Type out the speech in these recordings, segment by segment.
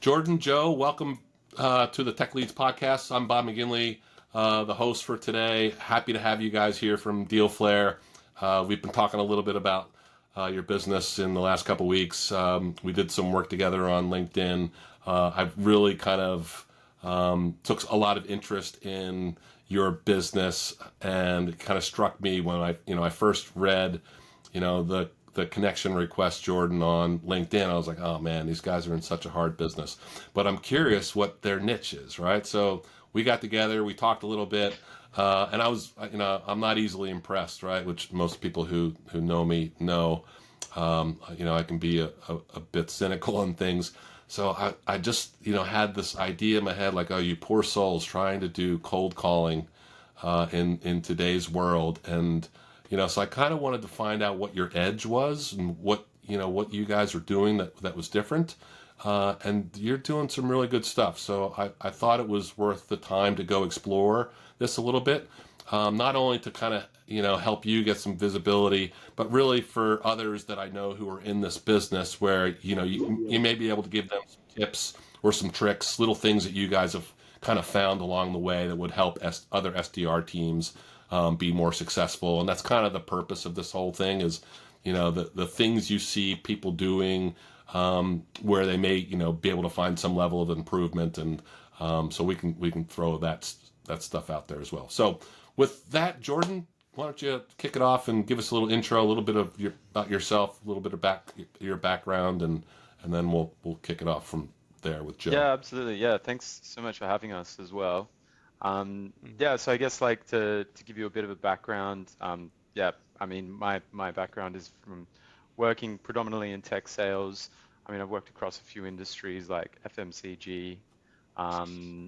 Jordan, Joe, welcome to the Tech Leads podcast. I'm Bob McGinley, the host for today. Happy to have you guys here from Dealflare. We've been talking a little bit about your business in the last couple weeks. We did some work together on LinkedIn. I've really kind of took a lot of interest in your business, and it kind of struck me when I first read, the connection request, Jordan, on LinkedIn. I was like, oh man, these guys are in such a hard business. But I'm curious what their niche is, right? So we got together, we talked a little bit, and I was, I'm not easily impressed, right? Which most people who know me know. I can be a bit cynical on things. So I just, had this idea in my head, like, oh, you poor souls trying to do cold calling in today's world. And so I kind of wanted to find out what your edge was and what you guys were doing that was different. And you're doing some really good stuff. So I thought it was worth the time to go explore this a little bit. Not only to kind of, help you get some visibility, but really for others that I know who are in this business where, you may be able to give them some tips or some tricks, little things that you guys have kind of found along the way that would help other SDR teams be more successful. And that's kind of the purpose of this whole thing is, the things you see people doing where they may, be able to find some level of improvement. And so we can throw that stuff out there as well. So with that, Jordan, why don't you kick it off and give us a little intro, a little bit of about yourself, a little bit of your background, and then we'll kick it off from there with Joe. Yeah, absolutely. Yeah, thanks so much for having us as well. Yeah, so I guess like to give you a bit of a background, yeah, I mean my background is from working predominantly in tech sales. I mean, I've worked across a few industries like FMCG,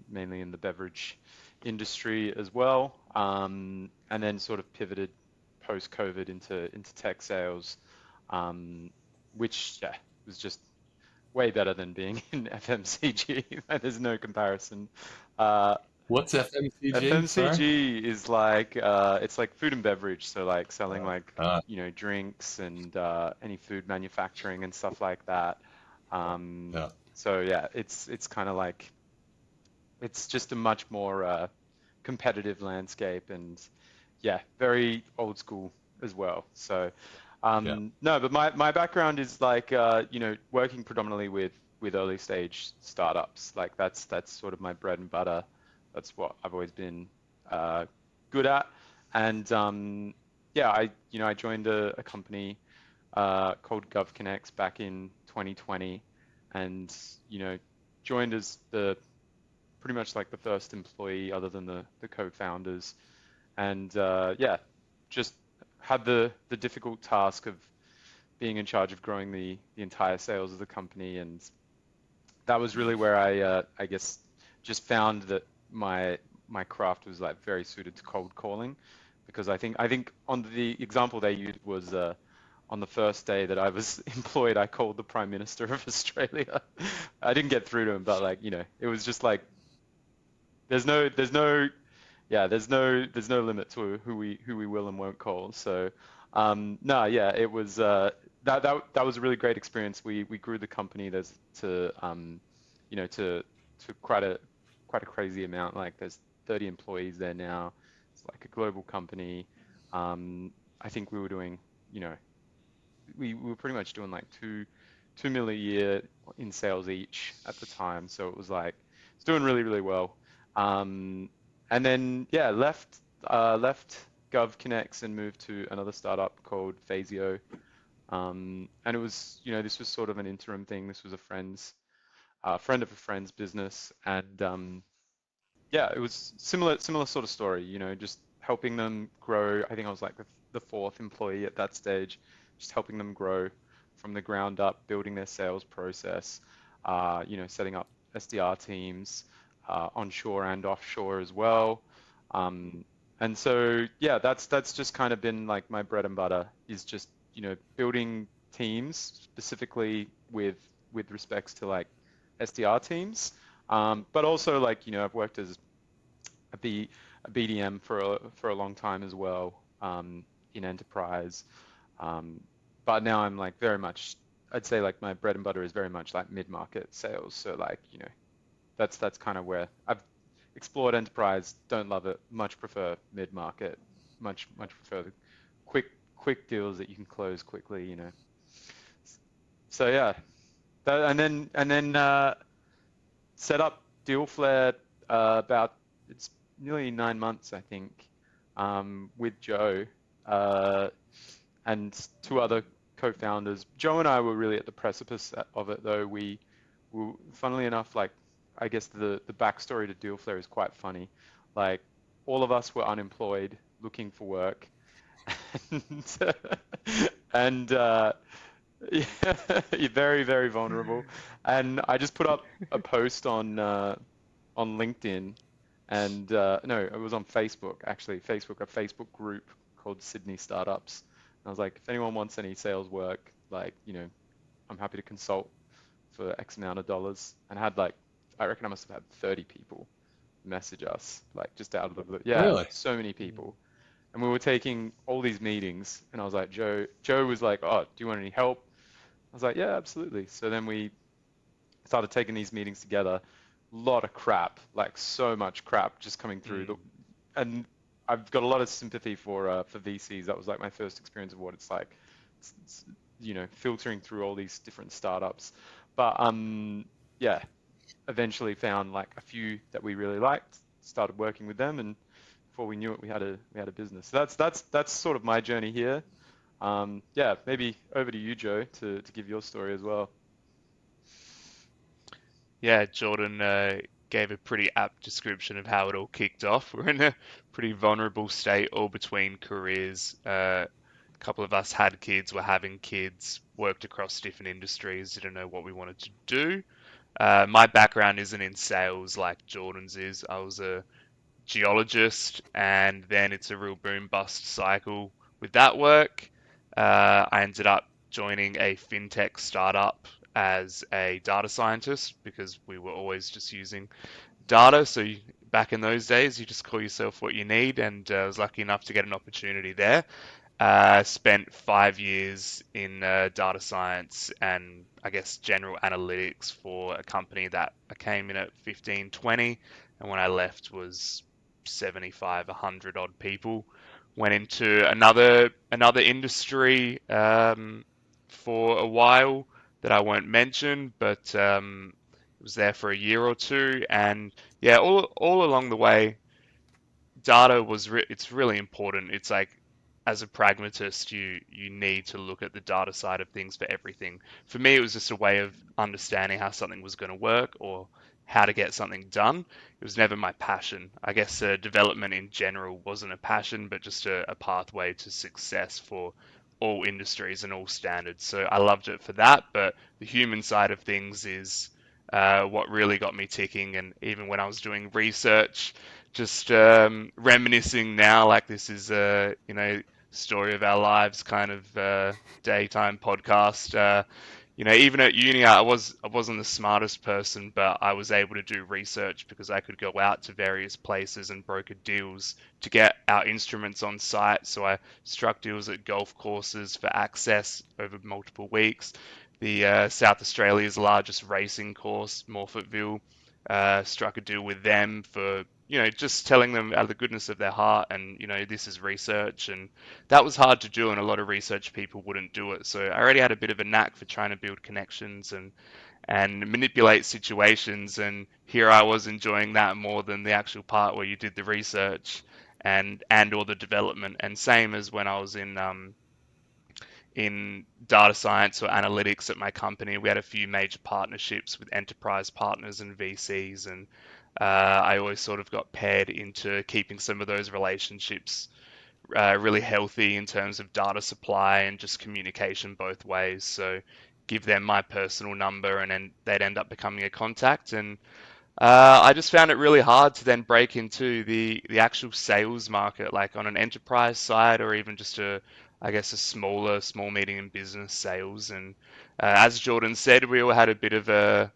mainly in the beverage industry as well, and then sort of pivoted post-COVID into tech sales, um, which yeah was just way better than being in FMCG. There's no comparison. Uh, What's FMCG? Sorry. FMCG is like it's like food and beverage, so like selling like Uh, drinks and any food manufacturing and stuff like that. yeah. So yeah, it's kind of like it's just a much more competitive landscape and yeah, very old school as well. So Yeah. no, but my background is like working predominantly with early stage startups. Like that's sort of my bread and butter. That's what I've always been good at. And yeah, I joined a company called GovConnects back in 2020, and joined as the pretty much like the first employee other than the co-founders. And yeah, just had the difficult task of being in charge of growing the entire sales of the company, and that was really where I guess just found that my craft was like very suited to cold calling, because I think on the example they used was on the first day that I was employed, I called the Prime Minister of Australia. I didn't get through to him, but like it was just like there's no yeah, there's no limit to who we will and won't call. So no, yeah, it was that was a really great experience. We grew the company to to quite a crazy amount. Like there's 30 employees there now. It's like a global company. I think we were doing, we were pretty much doing like two mil a year in sales each at the time. So it was like it's doing really, really well. Um, and then yeah, left GovConnects and moved to another startup called Phasio. And it was, this was sort of an interim thing. This was a friend of a friend's business, and yeah, it was similar sort of story. Just helping them grow. I think I was like the fourth employee at that stage, just helping them grow from the ground up, building their sales process, setting up SDR teams, onshore and offshore as well. Um, and so, yeah, that's just kind of been like my bread and butter is just, building teams specifically with respects to like SDR teams. But also like, I've worked as a, B, a BDM for a long time as well, in enterprise. Um, but now I'm like very much I'd say like my bread and butter is very much like mid-market sales. So like, that's kind of where I've explored enterprise, don't love it, much prefer mid-market, much prefer the quick deals that you can close quickly. So yeah, and then set up Dealflare about it's nearly 9 months, I think, with Joe uh, and two other co-founders. Joe and I were really at the precipice of it, though. Funnily enough, like I guess the backstory to Dealflare is quite funny. Like all of us were unemployed, looking for work, and and yeah, you're very, very vulnerable. And I just put up a post on LinkedIn, and no, it was on Facebook actually. A Facebook group called Sydney Startups. And I was like, if anyone wants any sales work, like I'm happy to consult for X amount of dollars. And I had like, I reckon I must have had 30 people message us, like just out of the blue. Yeah, Really? so many people. And we were taking all these meetings, and I was like, Joe was like, oh, do you want any help? I was like, yeah, absolutely. So then we started taking these meetings together. A lot of crap, like so much crap just coming through. Mm. And I've got a lot of sympathy for VCs. That was like my first experience of what it's like, filtering through all these different startups. But yeah, eventually found like a few that we really liked, started working with them, and before we knew it, we had a business. So that's sort of my journey here. Yeah, maybe over to you, Joe, to give your story as well. Yeah, Jordan gave a pretty apt description of how it all kicked off. We're in a pretty vulnerable state, all between careers. A couple of us had kids, were having kids, worked across different industries, didn't know what we wanted to do. My background isn't in sales like Jordan's is. I was a geologist, and then it's a real boom bust cycle with that work. I ended up joining a fintech startup as a data scientist because we were always just using data. So back in those days, you just call yourself what you need, and I was lucky enough to get an opportunity there. Spent 5 years in data science and I guess general analytics for a company that I came in at 15, 20, and when I left was 75, 100 odd people. Went into another industry for a while that I won't mention, but was there for a year or two, and yeah, all along the way, data it's really important. It's like as a pragmatist, you need to look at the data side of things for everything. For me, it was just a way of understanding how something was going to work or how to get something done. It was never my passion. I guess development in general wasn't a passion, but just a pathway to success for all industries and all standards. So I loved it for that, but the human side of things is what really got me ticking. And even when I was doing research, just reminiscing now, like this is a story of our lives kind of daytime podcast. Even at uni, I wasn't the smartest person, but I was able to do research because I could go out to various places and broker deals to get our instruments on site. So I struck deals at golf courses for access over multiple weeks. The South Australia's largest racing course, Morphettville, struck a deal with them for just telling them out of the goodness of their heart, and this is research, and that was hard to do, and a lot of research people wouldn't do it. So I already had a bit of a knack for trying to build connections and manipulate situations, and here I was enjoying that more than the actual part where you did the research and or the development. And same as when I was in data science or analytics at my company. We had a few major partnerships with enterprise partners and VCs, and I always sort of got paired into keeping some of those relationships really healthy in terms of data supply and just communication both ways. So give them my personal number, and then they'd end up becoming a contact. And I just found it really hard to then break into the actual sales market, like on an enterprise side, or even just I guess a small medium business sales. And as Jordan said, we all had a bit of a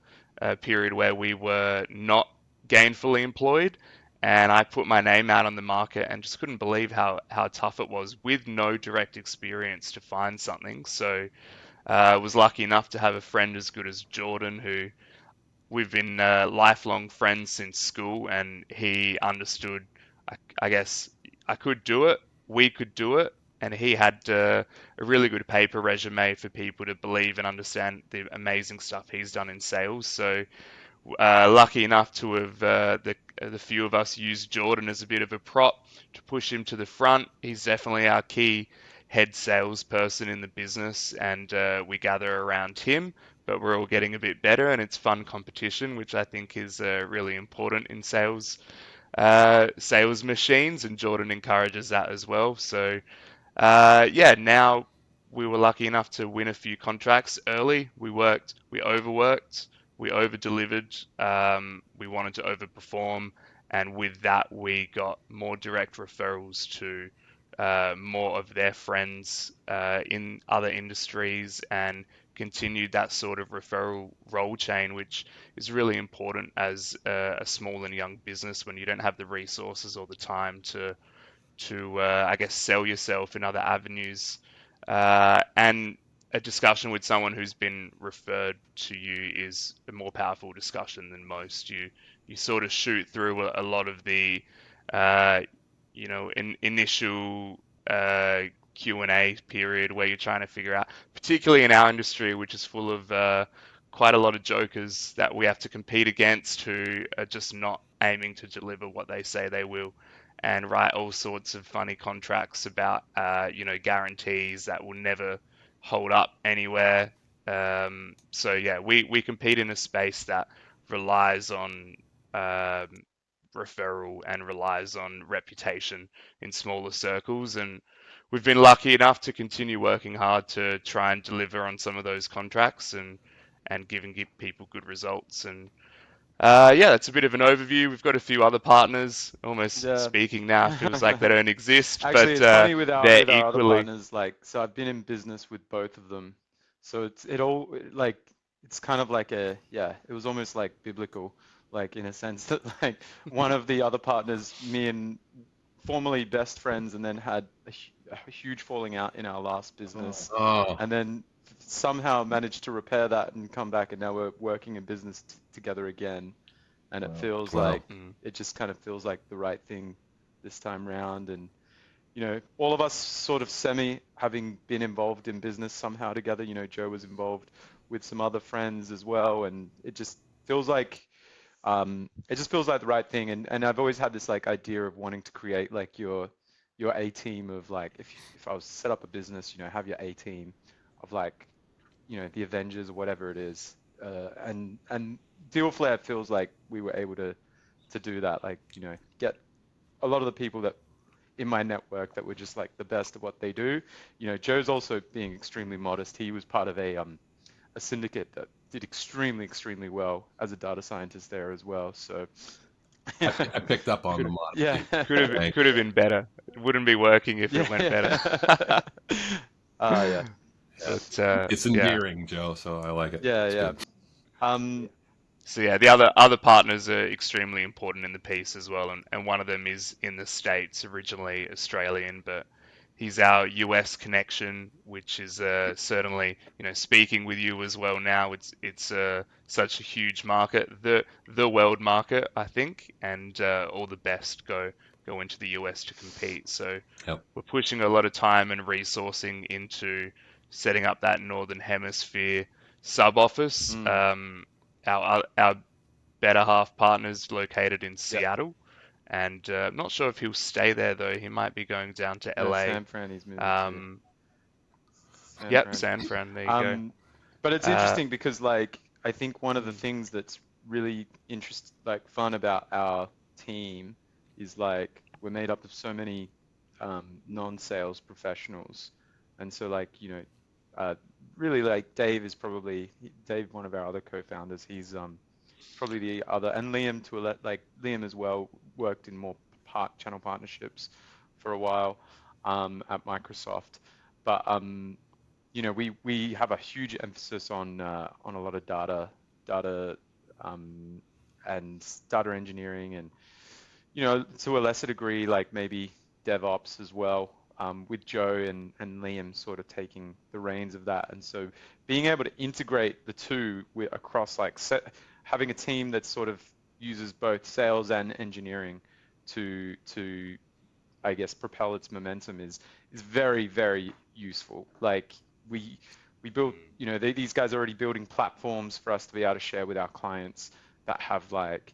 period where we were not gainfully employed, and I put my name out on the market and just couldn't believe how tough it was with no direct experience to find something. So Was lucky enough to have a friend as good as Jordan, who we've been lifelong friends since school, and he understood, I guess, I could do it, we could do it, and he had a really good paper resume for people to believe and understand the amazing stuff he's done in sales. So lucky enough to have the few of us used Jordan as a bit of a prop to push him to the front. He's definitely our key head salesperson in the business, and we gather around him. But we're all getting a bit better, and it's fun competition, which I think is really important in sales machines, and Jordan encourages that as well. So yeah, now we were lucky enough to win a few contracts early. We overworked, we over delivered, we wanted to overperform, and with that, we got more direct referrals to more of their friends in other industries, and continued that sort of referral role chain, which is really important as a small and young business when you don't have the resources or the time to I guess sell yourself in other avenues, and a discussion with someone who's been referred to you is a more powerful discussion than most. You sort of shoot through a lot of the uh, initial Q&A period where you're trying to figure out, particularly in our industry, which is full of quite a lot of jokers that we have to compete against who are just not aiming to deliver what they say they will, and write all sorts of funny contracts about guarantees that will never hold up anywhere. So yeah, we compete in a space that relies on referral and relies on reputation in smaller circles, and we've been lucky enough to continue working hard to try and deliver on some of those contracts, and give people good results. And yeah, that's a bit of an overview. We've got a few other partners. Almost Yeah. speaking now feels like they don't exist, Actually, but it's funny with they're our other equally. partners, like, so I've been in business with both of them. So it all like it's kind of like it was almost like biblical, like in a sense that like one of the other partners, me and formerly best friends, and then had a huge falling out in our last business, Oh, and then somehow managed to repair that and come back, and now we're working in business together again. And it feels wow. like Mm. it just kind of feels like the right thing this time round. And all of us sort of semi having been involved in business somehow together. Joe was involved with some other friends as well, and feels like it just feels like the right thing. And I've always had this like idea of wanting to create like your A team of like if I was to set up a business, have your A team of like the Avengers or whatever it is. And Dealflare feels like we were able to do that. Like get a lot of the people that in my network that were just like the best at what they do. Joe's also being extremely modest. He was part of a syndicate that did extremely well as a data scientist there as well. So I picked up on the Could yeah, modesty. Thank could have been better. It wouldn't be working if it went better. yeah. Yeah. Yeah. But It's yeah. endearing, Joe, so I like it. It's Yeah. good. Um, So yeah, the other partners are extremely important in the piece as well, and one of them is in the States, originally Australian, but he's our US connection, which is certainly, speaking with you as well now. It's such a huge market, the world market, I think, and all the best go into the US to compete. So Yep. we're pushing a lot of time and resourcing into setting up that Northern Hemisphere sub office. mm, Our better half partner's located in yeah. Seattle, and I'm not sure if he'll stay there though. He might be going down to No, LA. San Fran he's moving to. Um, San yep, Fran. San Fran. There you go. Um, but it's Uh, interesting because like I think one of the mm, things that's really fun about our team is like we're made up of so many non-sales professionals, and so like uh, really like Dave, one of our other co-founders. He's probably the other, and Liam like Liam as well worked in more channel partnerships for a while at Microsoft, but we have a huge emphasis on a lot of data um, and data engineering, and to a lesser degree like maybe DevOps as well. with Joe and Liam sort of taking the reins of that. And so being able to integrate the two across like having a team that sort of uses both sales and engineering to I guess propel its momentum is very, very useful. Like we built, you know, these guys are already building platforms for us to be able to share with our clients that have like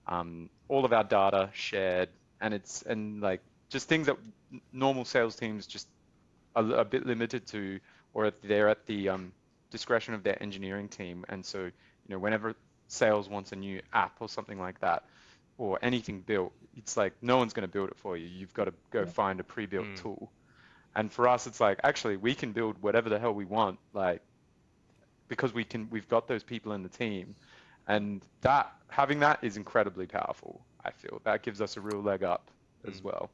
all of our data shared, and like just things that normal sales teams just are a bit limited to, or they're at the discretion of their engineering team. And so, you know, whenever sales wants a new app or something like that, or anything built, it's like no one's going to build it for you. You've got to go find a pre-built tool. And for us, it's like actually we can build whatever the hell we want, like because we've got those people in the team, and that having that is incredibly powerful. I feel that gives us a real leg up as well.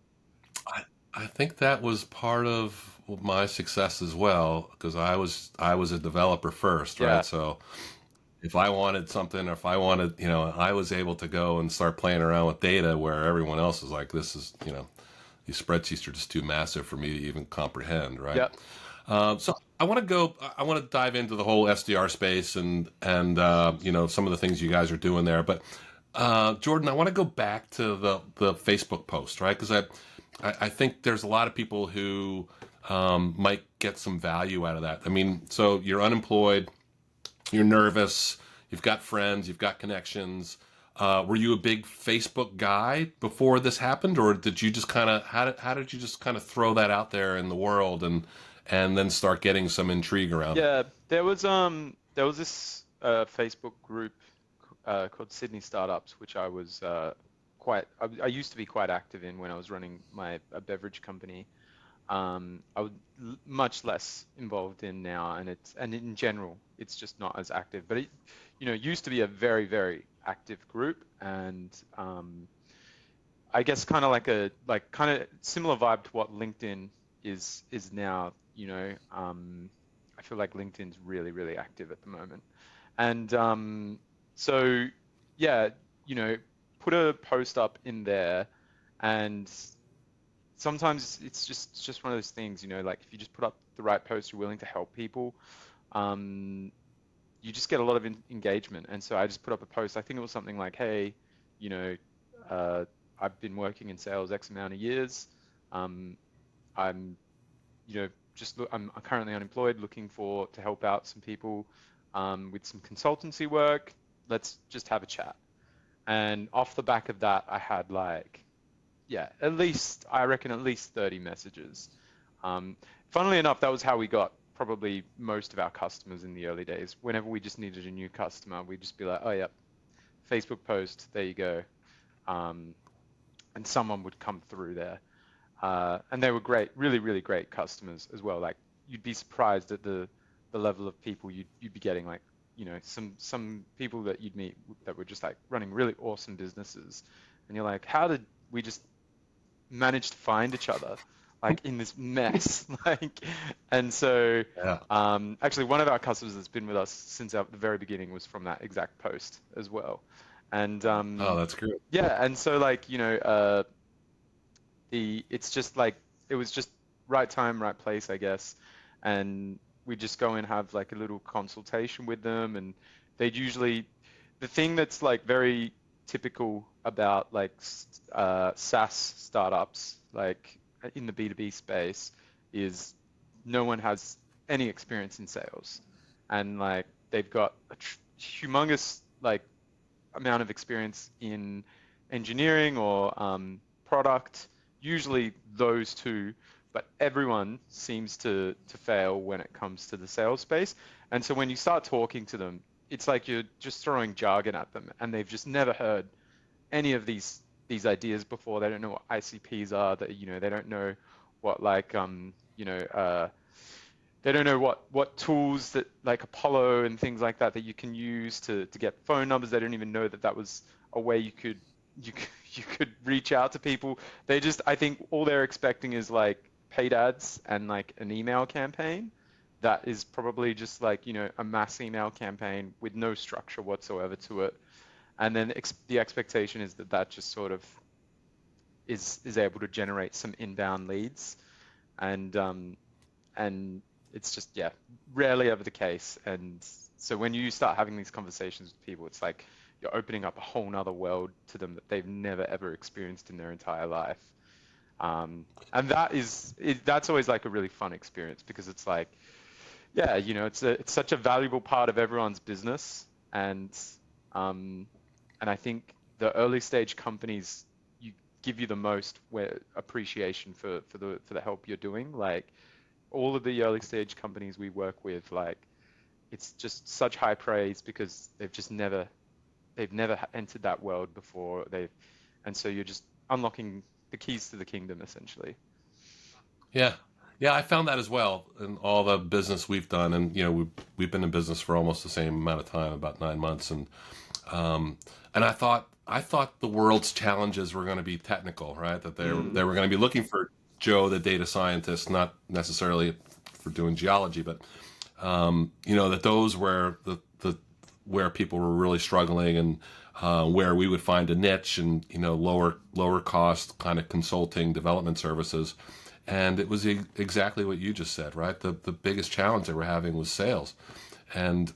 I think that was part of my success as well, because I was a developer first, right? Yeah. So if I wanted something, or if I wanted, you know, I was able to go and start playing around with data where everyone else is like, this is, you know, these spreadsheets are just too massive for me to even comprehend, right? Yep. So I want to dive into the whole SDR space and you know, some of the things you guys are doing there. But Jordan, I want to go back to the Facebook post, right? Because I think there's a lot of people who might get some value out of that. I mean, so you're unemployed, you're nervous, you've got friends, you've got connections. Were you a big Facebook guy before this happened, or did you just kind of how did you just kind of throw that out there in the world and then start getting some intrigue around it? Yeah, there was this Facebook group called Sydney Startups, which I was I used to be quite active in when I was running a beverage company. I would much less involved in now, and in general, it's just not as active. But it, you know, used to be a very, very active group, and I guess kind of like kind of similar vibe to what LinkedIn is now. You know, I feel like LinkedIn's really, really active at the moment, and so yeah, you know, put a post up in there, and sometimes it's just one of those things, you know, like if you just put up the right post, you're willing to help people, um, you just get a lot of engagement. And so I just put up a post. I think it was something like, hey, you know, uh, I've been working in sales X amount of years. Um, I'm, you know, I'm currently unemployed, looking to help out some people with some consultancy work. Let's just have a chat. And off the back of that, I had like, yeah, I reckon at least 30 messages. Funnily enough, that was how we got probably most of our customers in the early days. Whenever we just needed a new customer, we'd just be like, oh, yeah, Facebook post, there you go. And someone would come through there. And they were great, really, really great customers as well. Like you'd be surprised at the level of people you'd be getting, like, you know, some people that you'd meet that were just like running really awesome businesses. And you're like, how did we just manage to find each other like in this mess? Like, and so Yeah. actually one of our customers that's been with us since the very beginning was from that exact post as well. And Oh, that's great. yeah, and so like, you know, it's just like it was just right time, right place, I guess. And we just go and have like a little consultation with them, and they'd usually the thing that's like very typical about like SaaS startups, like in the B2B space, is no one has any experience in sales, and like they've got a humongous like amount of experience in engineering or product, usually those two, but everyone seems to fail when it comes to the sales space. And so when you start talking to them, it's like you're just throwing jargon at them, and they've just never heard any of these ideas before. They don't know what ICPs are. That, you know, they don't know what like you know, they don't know what tools that like Apollo and things like that you can use to get phone numbers. They don't even know that was a way you could reach out to people. They just, I think all they're expecting is like paid ads and like an email campaign that is probably just like, you know, a mass email campaign with no structure whatsoever to it. And then the expectation is that just sort of is able to generate some inbound leads. and it's just, yeah, rarely ever the case. And so when you start having these conversations with people, it's like you're opening up a whole nother world to them that they've never ever experienced in their entire life. And that's always like a really fun experience, because it's like, yeah, it's such a valuable part of everyone's business. Um, and I think the early stage companies give you the most appreciation for the help you're doing. Like all of the early stage companies we work with, like it's just such high praise, because they've never entered that world before. And so you're just unlocking the keys to the kingdom, essentially. Yeah. Yeah, I found that as well in all the business we've done, and we've been in business for almost the same amount of time, about 9 months, um, and I thought the world's challenges were going to be technical, right? That they were going to be looking for Joe, the data scientist, not necessarily for doing geology, but that those were the where people were really struggling, and where we would find a niche, and lower cost kind of consulting development services. And it was exactly what you just said, right? The biggest challenge they were having was sales. And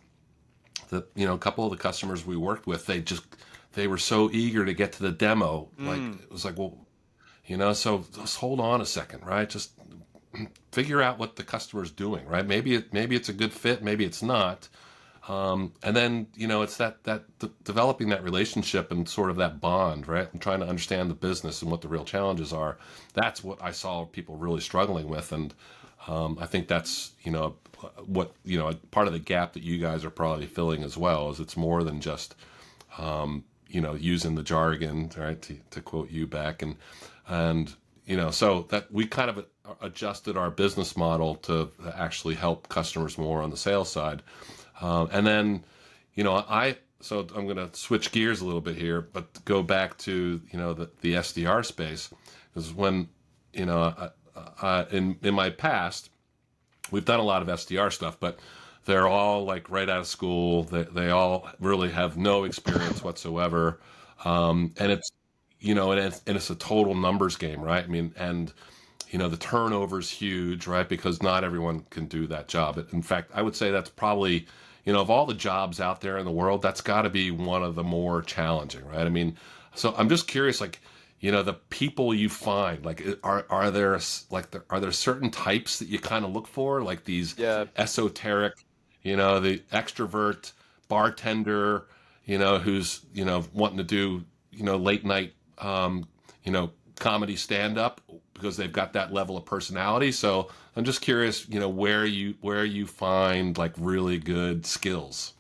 a couple of the customers we worked with, they were so eager to get to the demo. Like it was like, well, so just hold on a second, right? Just figure out what the customer's doing, right? Maybe it's a good fit, maybe it's not. And then it's developing that relationship and sort of that bond, right? And trying to understand the business and what the real challenges are. That's what I saw people really struggling with, and I think that's what part of the gap that you guys are probably filling as well. Is it's more than just using the jargon, right? To quote you back, and so that we kind of adjusted our business model to actually help customers more on the sales side. And then, so I'm going to switch gears a little bit here, but go back to, the SDR space, because when, in my past, we've done a lot of SDR stuff, but they're all like right out of school. They all really have no experience whatsoever. And it's, and it's a total numbers game, right? I mean, and, the turnover's huge, right? Because not everyone can do that job. In fact, I would say that's probably, of all the jobs out there in the world, that's got to be one of the more challenging, right? I mean, so I'm just curious, like, the people you find, like, are there certain types that you kind of look for, like these Yeah. esoteric, the extrovert bartender, who's wanting to do late night, comedy stand up because they've got that level of personality. So I'm just curious, where you find like really good skills.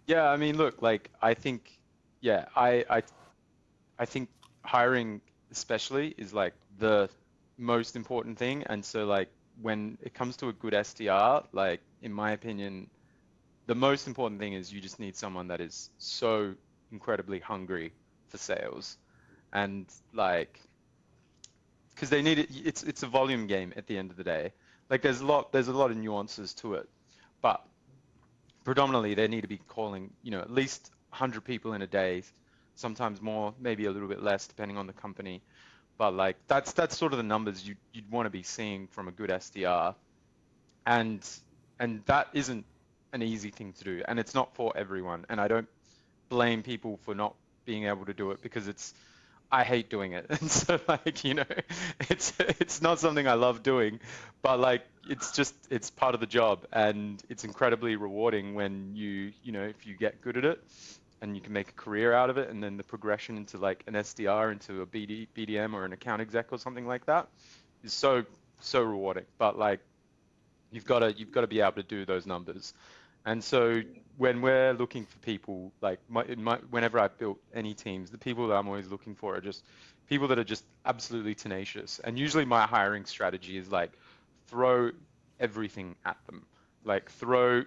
Yeah, I mean, look, like I think, yeah, I think hiring especially is like the most important thing. And so like when it comes to a good SDR, like in my opinion, the most important thing is you just need someone that is so incredibly hungry for sales. And like, because they need it, it's a volume game at the end of the day. Like there's a lot of nuances to it, but predominantly they need to be calling, at least 100 people in a day, sometimes more, maybe a little bit less depending on the company. But like that's sort of the numbers you'd want to be seeing from a good SDR. And and that isn't an easy thing to do, and it's not for everyone. And I don't blame people for not being able to do it, because I hate doing it. And so like, it's not something I love doing, but like it's part of the job, and it's incredibly rewarding when if you get good at it and you can make a career out of it, and then the progression into like an SDR, into a BDM or an account exec or something like that is so rewarding. But like you've got to be able to do those numbers. And so when we're looking for people, like whenever I've built any teams, the people that I'm always looking for are just people that are just absolutely tenacious. And usually my hiring strategy is like throw everything at them. Like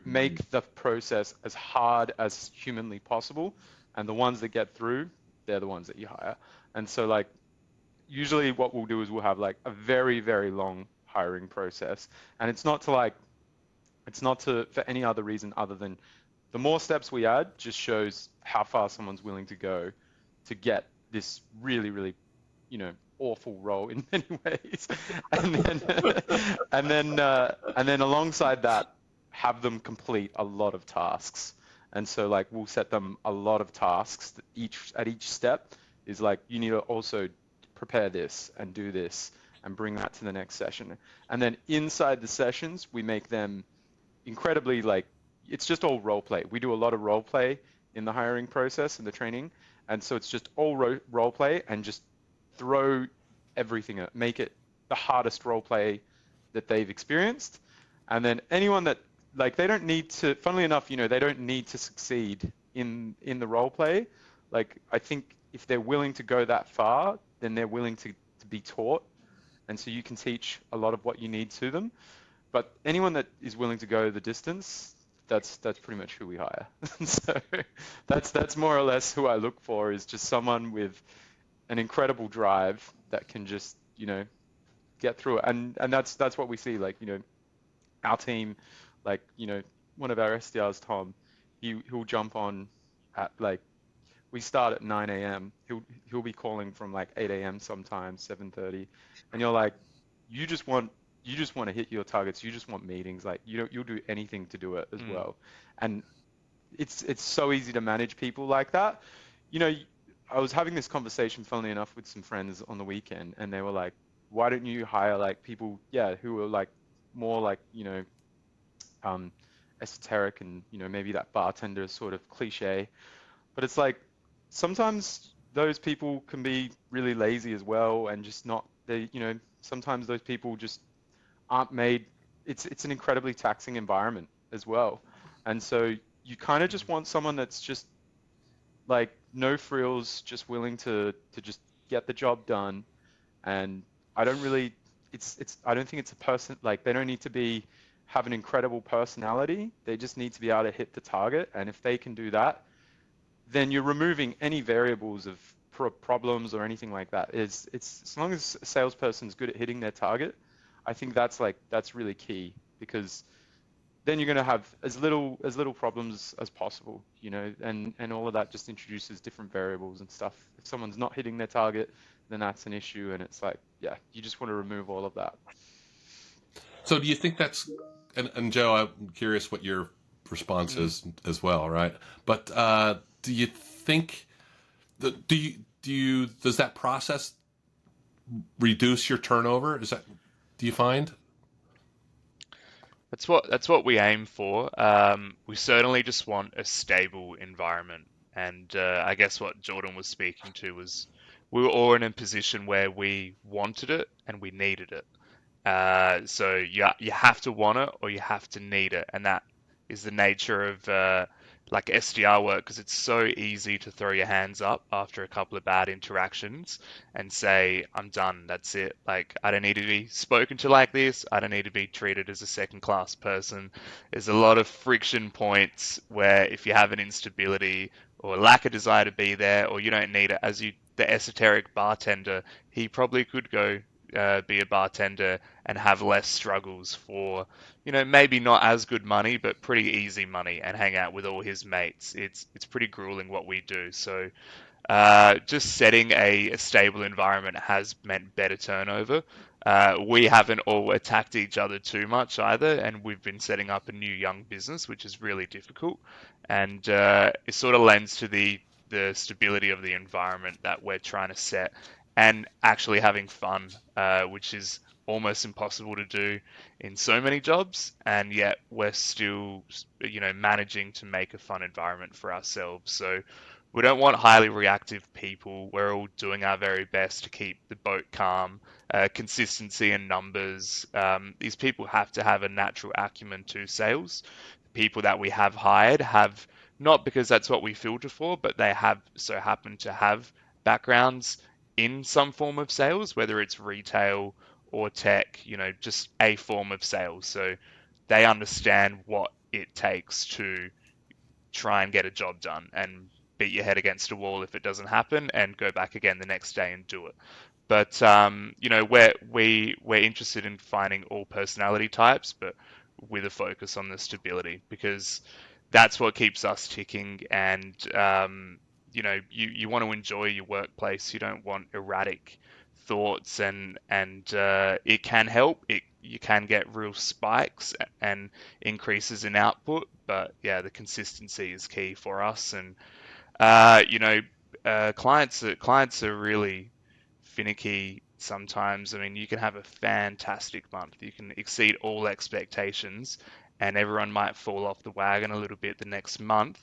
make the process as hard as humanly possible. And the ones that get through, they're the ones that you hire. And so like usually what we'll do is we'll have like a very, very long hiring process. And it's not to for any other reason other than the more steps we add just shows how far someone's willing to go to get this really, really, awful role in many ways. And then and then alongside that, have them complete a lot of tasks. And so like we'll set them a lot of tasks. At each step is like you need to also prepare this and do this and bring that to the next session. And then inside the sessions, we make them incredibly like it's just all role play. We do a lot of role play in the hiring process and the training, and so it's just all role play and just throw everything at, make it the hardest role play that they've experienced, and then anyone that like they don't need to. Funnily enough, they don't need to succeed in the role play. Like I think if they're willing to go that far, then they're willing to be taught, and so you can teach a lot of what you need to them. But anyone that is willing to go the distance, that's pretty much who we hire. So that's more or less who I look for, is just someone with an incredible drive that can just, get through it. And that's what we see. Like, our team, like, one of our SDRs, Tom, he'll jump on at like we start at 9 a.m. He'll be calling from like 8 a.m. sometimes, 7:30, and you're like, you just want to hit your targets. You just want meetings. Like you'll do anything to do it as well. And it's so easy to manage people like that. I was having this conversation, funnily enough, with some friends on the weekend, and they were like, why don't you hire like people, who are like more like, esoteric and, maybe that bartender sort of cliche. But it's like, sometimes those people can be really lazy as well and just not, sometimes those people just aren't made, it's an incredibly taxing environment as well. And so you kind of just want someone that's just like no frills, just willing to just get the job done. And I don't really, I don't think it's a person, like they don't need to have an incredible personality. They just need to be able to hit the target. And if they can do that, then you're removing any variables of problems or anything like that. It's as long as a salesperson's good at hitting their target, I think that's really key, because then you're going to have as little problems as possible, and all of that just introduces different variables and stuff. If someone's not hitting their target, then that's an issue, and it's like, you just want to remove all of that. So do you think that's, and Joe, I'm curious what your response is as well, right? But do you think does that process reduce your turnover? Do you find? That's what we aim for. We certainly just want a stable environment, and I guess what Jordan was speaking to was we were all in a position where we wanted it and we needed it. So you have to want it or you have to need it, and that is the nature of like SDR work, because it's so easy to throw your hands up after a couple of bad interactions and say, I'm done, that's it. Like, I don't need to be spoken to like this. I don't need to be treated as a second-class person. There's a lot of friction points where if you have an instability or lack of desire to be there, or you don't need it, the esoteric bartender, he probably could go be a bartender and have less struggles for, maybe not as good money, but pretty easy money, and hang out with all his mates. It's pretty grueling what we do. So just setting a stable environment has meant better turnover. We haven't all attacked each other too much either, and we've been setting up a new young business, which is really difficult. And it sort of lends to the stability of the environment that we're trying to set, and actually having fun, which is almost impossible to do in so many jobs, and yet we're still, managing to make a fun environment for ourselves. So we don't want highly reactive people. We're all doing our very best to keep the boat calm. Consistency in numbers. These people have to have a natural acumen to sales. People that we have hired have, not because that's what we filter for, but they have so happen to have backgrounds in some form of sales, whether it's retail or tech, just a form of sales. So they understand what it takes to try and get a job done and beat your head against a wall if it doesn't happen and go back again the next day and do it. But we're interested in finding all personality types, but with a focus on the stability, because that's what keeps us ticking. And you want to enjoy your workplace. You don't want erratic thoughts, and it can help. You can get real spikes and increases in output, but yeah, the consistency is key for us. And you know, clients are really finicky sometimes. I mean, you can have a fantastic month, you can exceed all expectations, and everyone might fall off the wagon a little bit the next month.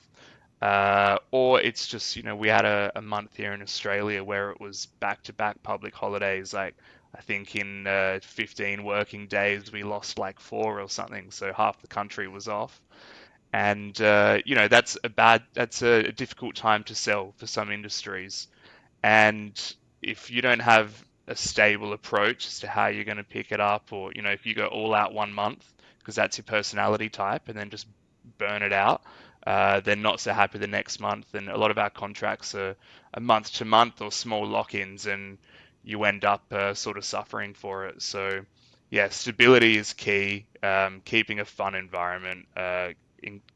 Or it's just, we had a month here in Australia where it was back-to-back public holidays. Like, I think in 15 working days, we lost like four or something. So half the country was off. And, that's a difficult time to sell for some industries. And if you don't have a stable approach as to how you're going to pick it up, or, if you go all out one month, because that's your personality type, and then just burn it out, they're not so happy the next month. And a lot of our contracts are a month to month or small lock-ins, and you end up sort of suffering for it. So, yeah, stability is key. Keeping a fun environment,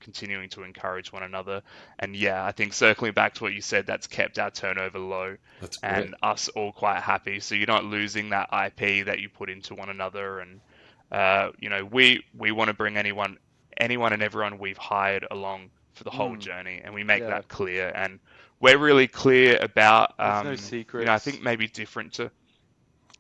continuing to encourage one another. And yeah, I think circling back to what you said, that's kept our turnover low That's great. and us all quite happy. So you're not losing that IP that you put into one another. And we want to bring anyone and everyone we've hired along for the whole journey, and we make Yeah. that clear. And we're really clear about, There's no I secrets. think maybe different to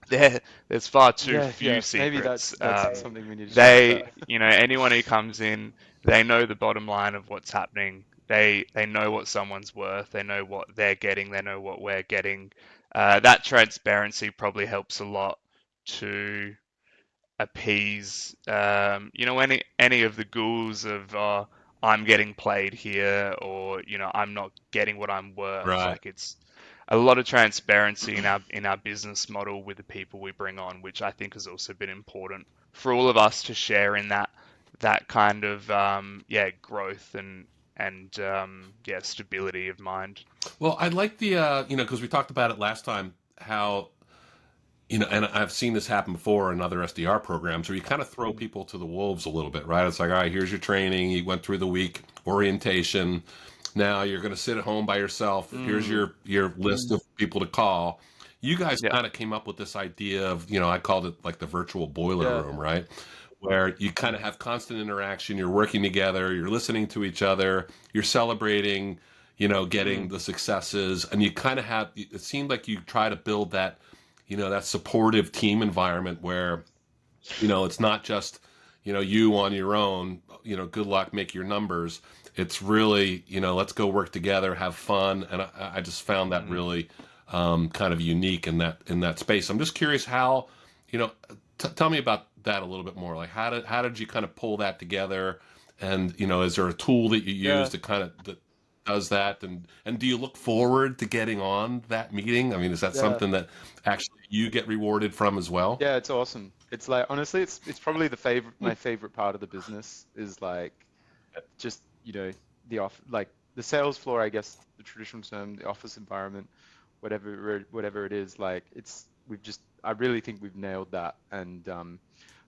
there's far too Yeah, few yeah. Maybe secrets. that's something we need to talk They, about. anyone who comes in, they know the bottom line of what's happening. They know what someone's worth. They know what they're getting. They know what we're getting. That transparency probably helps a lot to appease, any of the ghouls of I'm getting played here, or I'm not getting what I'm worth. Right. Like, it's a lot of transparency in our business model with the people we bring on, which I think has also been important for all of us to share in that kind of growth and stability of mind. Well, I like the because we talked about it last time, how and I've seen this happen before in other SDR programs where you kind of throw people to the wolves a little bit, right? It's like, all right, here's your training. You went through the week orientation. Now you're going to sit at home by yourself. Here's your list of people to call. You guys Yeah. kind of came up with this idea of, I called it like the virtual boiler Yeah. room, right? Where you kind of have constant interaction. You're working together. You're listening to each other. You're celebrating, getting the successes. And you kind of have, it seemed like you try to build that, that supportive team environment where, it's not just, you on your own, good luck, make your numbers. It's really, let's go work together, have fun. And I just found that really kind of unique in that space. I'm just curious how, tell me about that a little bit more. Like how did you kind of pull that together? And, is there a tool that you use to kind of that does that? And do you look forward to getting on that meeting? I mean, is that Yeah. something that actually you get rewarded from as well? Yeah, it's awesome. It's like, honestly, it's probably my favorite part of the business is like just, like the sales floor, I guess the traditional term, the office environment, whatever it is, like I really think we've nailed that. And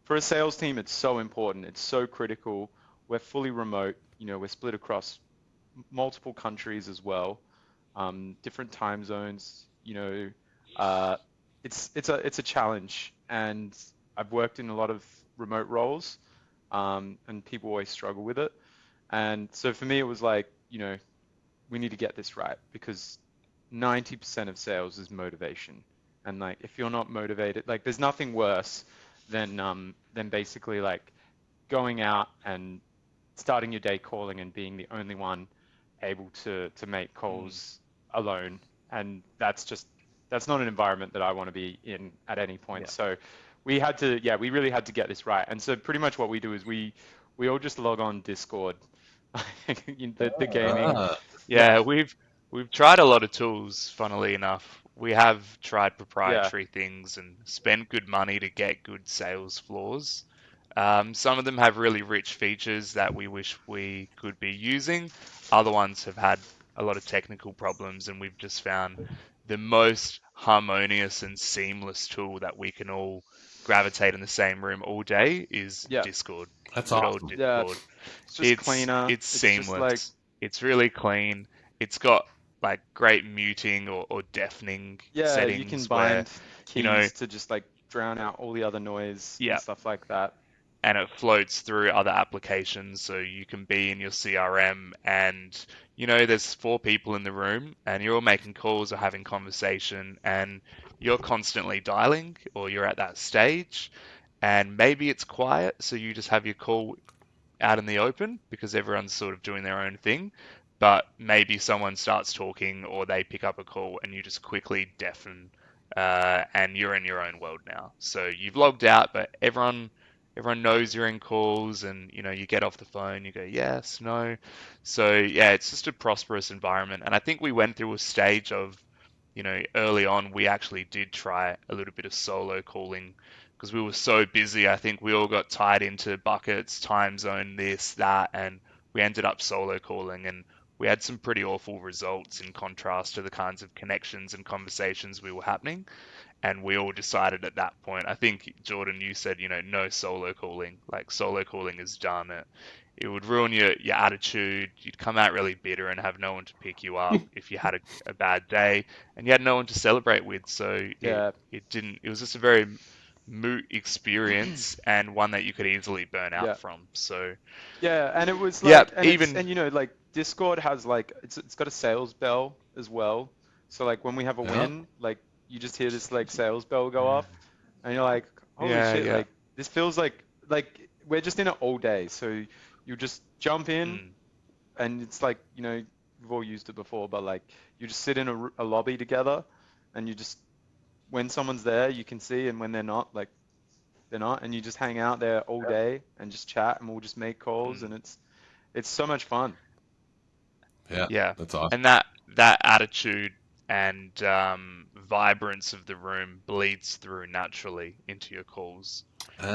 for a sales team, it's so important. It's so critical. We're fully remote. We're split across multiple countries as well, different time zones. It's a challenge, and I've worked in a lot of remote roles, and people always struggle with it. And so for me, it was like, we need to get this right, because 90% of sales is motivation. And like, if you're not motivated, like, there's nothing worse than basically like going out and starting your day calling and being the only one able to make calls alone. And that's not an environment that I want to be in at any point. Yeah. So we really had to get this right. And so pretty much what we do is we all just log on Discord, the gaming. Yeah, we've tried a lot of tools, funnily enough. We have tried proprietary things and spent good money to get good sales floors. Some of them have really rich features that we wish we could be using. Other ones have had a lot of technical problems, and we've just found the most harmonious and seamless tool that we can all gravitate in the same room all day is Discord. That's Good old awesome. Yeah, Discord. it's just cleaner. It's It's just like, seamless. It's really clean. It's got like great muting or deafening Yeah, you can settings where, bind you know, keys to just like drown out all the other noise and yeah, stuff like that. and it floats through other applications. So you can be in your CRM and, there's four people in the room and you're all making calls or having conversation and you're constantly dialing or you're at that stage and maybe it's quiet. So you just have your call out in the open because everyone's sort of doing their own thing. But maybe someone starts talking or they pick up a call and you just quickly deafen, and you're in your own world now. So you've logged out, but everyone knows you're in calls and you get off the phone, you go yes, no. So yeah, it's just a prosperous environment. And I think we went through a stage of, early on we actually did try a little bit of solo calling because we were so busy. I think we all got tied into buckets, time zone, this, that, and we ended up solo calling and we had some pretty awful results in contrast to the kinds of connections and conversations we were happening. And we all decided at that point, I think, Jordan, you said, no solo calling. Like solo calling is done. It would ruin your attitude. You'd come out really bitter and have no one to pick you up if you had a bad day and you had no one to celebrate with. So Yeah, it was just a very moot experience and one that you could easily burn out yeah, from. So yeah. And it was yeah, like, and it's, even and like Discord has like, it's got a sales bell as well. So like when we have a Yeah. win, like you just hear this like sales bell go off, and you're like, holy yeah, shit, yeah. like this feels like we're just in it all day. So you just jump in, Mm, and it's like, we've all used it before, but like you just sit in a lobby together, and you just when someone's there, you can see, and when they're not, like they're not, and you just hang out there all day and just chat, and we'll just make calls, mm. and it's so much fun. Yeah. Yeah, That's awesome. and that attitude and vibrance of the room bleeds through naturally into your calls.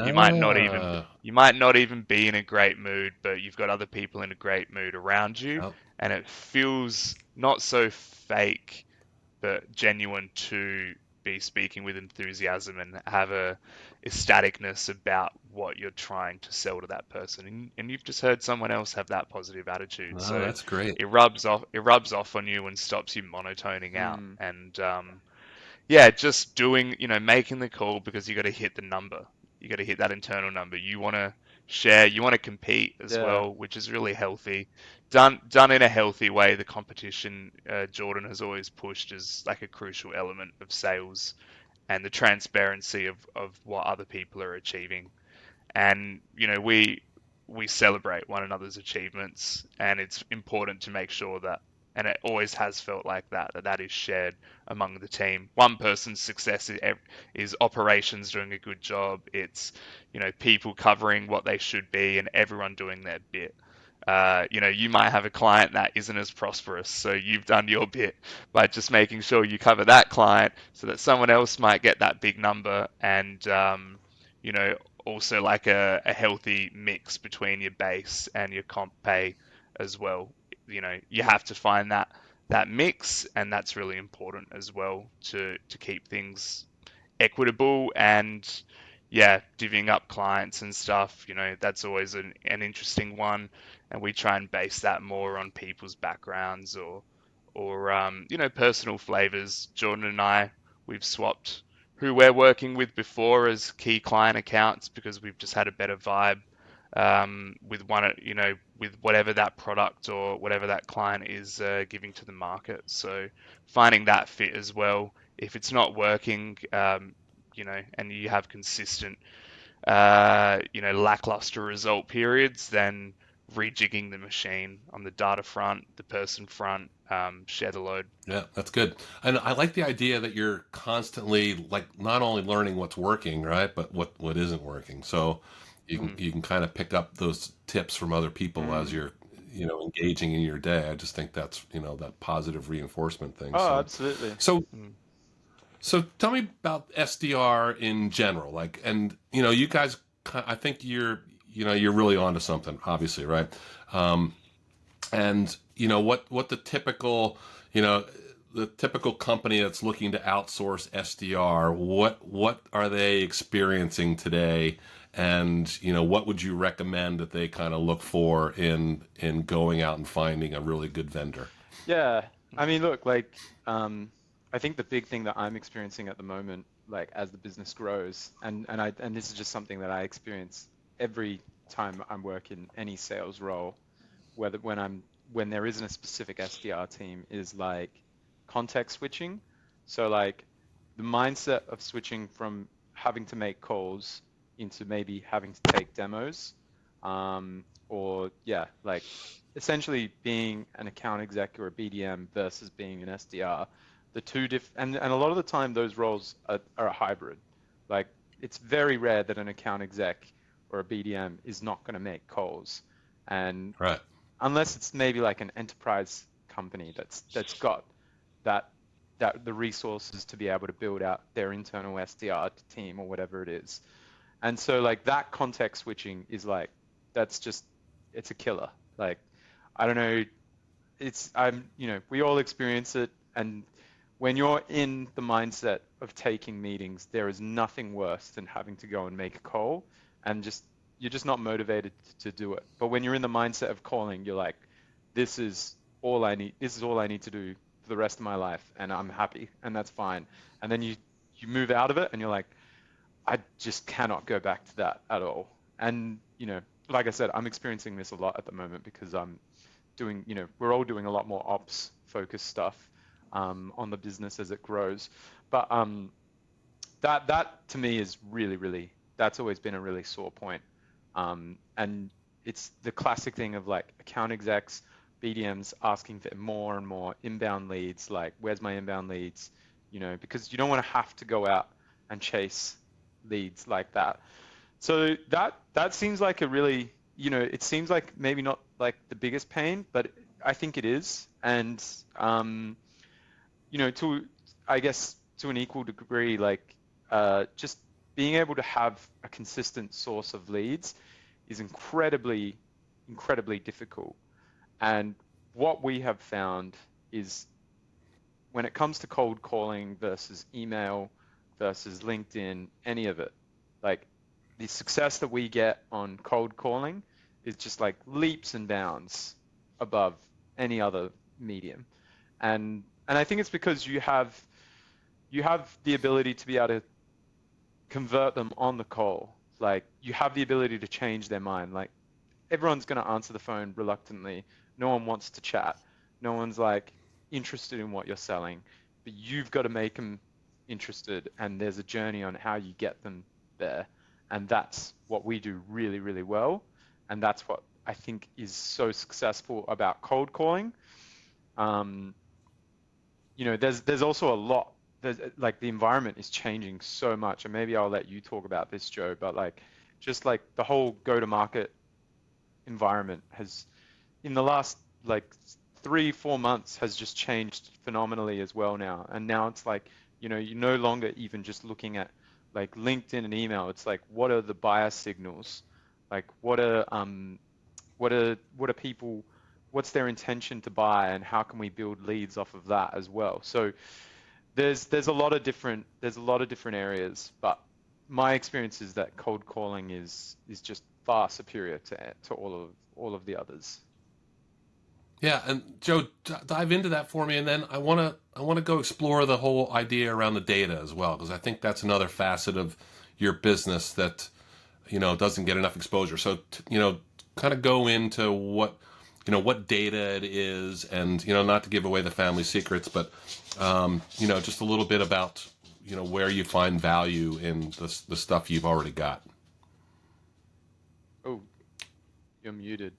You might not even Ah. you might not even be in a great mood, but you've got other people in a great mood around you, Yep. and it feels not so fake but genuine to be speaking with enthusiasm and have a ecstaticness about what you're trying to sell to that person. And you've just heard someone else have that positive attitude. No, So that's great. it rubs off on you and stops you monotoning out. Mm, And yeah, just doing, making the call because you got to hit the number. You got to hit that internal number. You want to share, you want to compete as yeah, well, which is really healthy. Done in a healthy way. The competition, Jordan has always pushed as like a crucial element of sales and the transparency of what other people are achieving. And we celebrate one another's achievements, and it's important to make sure that, and it always has felt like that is shared among the team. One person's success is operations doing a good job. It's people covering what they should be, and everyone doing their bit. You might have a client that isn't as prosperous, so you've done your bit by just making sure you cover that client, so that someone else might get that big number, and you know, also like a healthy mix between your base and your comp pay as well. You have to find that mix, and that's really important as well to keep things equitable and yeah, divvying up clients and stuff. That's always an interesting one, and we try and base that more on people's backgrounds or personal flavors. Jordan and I, we've swapped who we're working with before as key client accounts because we've just had a better vibe with with whatever that product or whatever that client is giving to the market. So finding that fit as well. If it's not working, and you have consistent, lackluster result periods, then rejigging the machine on the data front, the person front, share the load. Yeah, that's good. And I like the idea that you're constantly like not only learning what's working, right, but what isn't working. So Mm. you can kind of pick up those tips from other people as mm. you're, engaging in your day. I just think that's, that positive reinforcement thing. Oh, So absolutely. so Mm. so tell me about SDR in general. Like, and you guys, I think you're really onto something, obviously, right? Um, and what you know the typical company that's looking to outsource SDR, what are they experiencing today, and what would you recommend that they kind of look for in going out and finding a really good vendor? Yeah. I mean, look, like, I think the big thing that I'm experiencing at the moment, like as the business grows, and this is just something that I experience every time I'm working any sales role, whether when there isn't a specific SDR team, is like context switching. So like the mindset of switching from having to make calls into maybe having to take demos, or yeah, like essentially being an account exec or a BDM versus being an SDR. The two and a lot of the time those roles are a hybrid. Like it's very rare that an account exec or a BDM is not going to make calls. And Right. unless it's maybe like an enterprise company that's got that the resources to be able to build out their internal SDR team or whatever it is. And so like that context switching is like that's just it's a killer. Like I don't know, we all experience it, and when you're in the mindset of taking meetings, there is nothing worse than having to go and make a call and just you're just not motivated to do it. But when you're in the mindset of calling, you're like, this is all I need. This is all I need to do for the rest of my life, and I'm happy, and that's fine. And then you move out of it, and you're like, I just cannot go back to that at all. And like I said, I'm experiencing this a lot at the moment because I'm doing, we're all doing a lot more ops focused stuff on the business as it grows. But that to me is really, really, that's always been a really sore point. And it's the classic thing of like account execs, BDMs asking for more and more inbound leads, like where's my inbound leads? Because you don't want to have to go out and chase leads like that. So that seems like a really, it seems like maybe not like the biggest pain, but I think it is. And to I guess to an equal degree, like just being able to have a consistent source of leads is incredibly, incredibly difficult. And what we have found is when it comes to cold calling versus email versus LinkedIn, any of it, like the success that we get on cold calling is just like leaps and bounds above any other medium. And I think it's because you have the ability to be able to convert them on the call. Like you have the ability to change their mind. Like everyone's going to answer the phone reluctantly. No one wants to chat. No one's like interested in what you're selling, but you've got to make them interested. And there's a journey on how you get them there. And that's what we do really, really well. And that's what I think is so successful about cold calling. Um, there's also a lot. There's like the environment is changing so much, and maybe I'll let you talk about this, Joe. But like, just like the whole go-to-market environment has, in the last like 3-4 months, has just changed phenomenally as well now. And now it's like, you're no longer even just looking at like LinkedIn and email. It's like, what are the bias signals? Like, what are people? What's their intention to buy, and how can we build leads off of that as well? So there's a lot of different areas, but my experience is that cold calling is just far superior to all of the others. Yeah, and Joe, dive into that for me, and then I want to go explore the whole idea around the data as well, because I think that's another facet of your business that doesn't get enough exposure. So kind of go into what data it is, and not to give away the family secrets, but just a little bit about where you find value in the stuff you've already got. Oh, you're muted.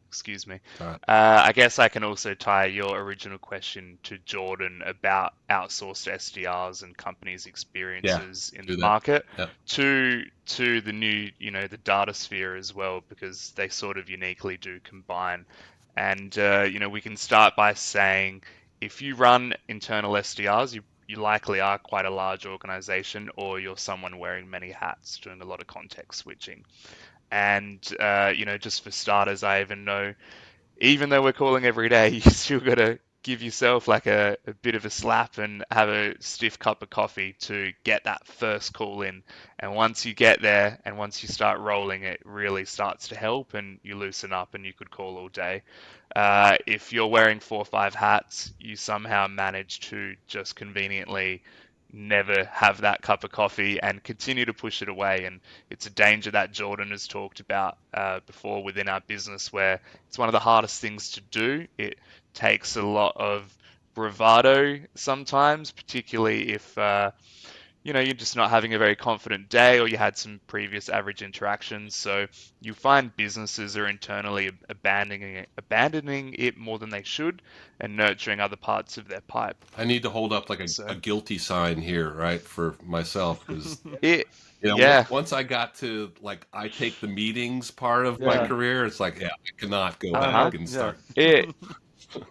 Excuse me. All right. I guess I can also tie your original question to Jordan about outsourced SDRs and companies' Yeah, experiences in do the that. market Yeah. to the new, the data sphere as well, because they sort of uniquely do combine. And we can start by saying if you run internal SDRs, you likely are quite a large organization, or you're someone wearing many hats doing a lot of context switching. And just for starters, I even know, even though we're calling every day, you still got to give yourself like a bit of a slap and have a stiff cup of coffee to get that first call in. And once you get there and once you start rolling, it really starts to help and you loosen up and you could call all day. If you're wearing 4 or 5 hats, you somehow manage to just conveniently never have that cup of coffee and continue to push it away. And it's a danger that Jordan has talked about before within our business, where it's one of the hardest things to do. It takes a lot of bravado sometimes, particularly if you're just not having a very confident day or you had some previous average interactions. So you find businesses are internally abandoning it more than they should and nurturing other parts of their pipe. I need to hold up like a So guilty sign here, right, for myself, because it, once yeah, once I got to like I take the meetings part of my Yeah. career, it's like I cannot go uh-huh. back and Yeah. start.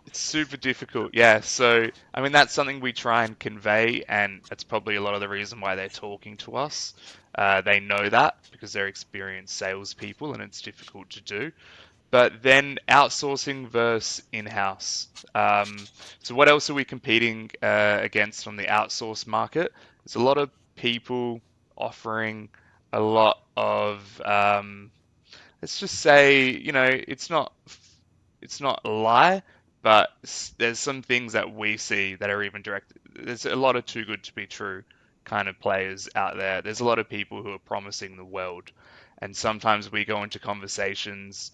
It's super difficult. Yeah. So, I mean, that's something we try and convey, and that's probably a lot of the reason why they're talking to us. They know that because they're experienced salespeople, and it's difficult to do. But then outsourcing versus in-house. So what else are we competing against on the outsource market? There's a lot of people offering a lot of, let's just say, it's not a lie, but there's some things that we see that are even direct. There's a lot of too good to be true kind of players out there. There's a lot of people who are promising the world, and sometimes we go into conversations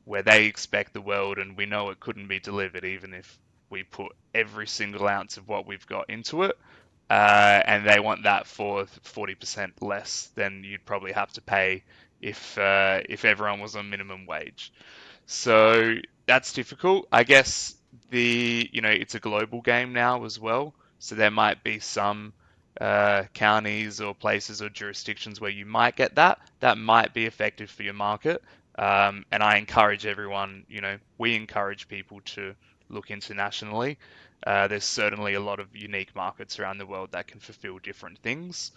where they expect the world and we know it couldn't be delivered even if we put every single ounce of what we've got into it. And they want that for 40% less than you'd probably have to pay if everyone was on minimum wage. So that's difficult. I guess it's a global game now as well. So there might be some counties or places or jurisdictions where you might get that. That might be effective for your market. And I encourage everyone, we encourage people to look internationally. There's certainly a lot of unique markets around the world that can fulfill different things.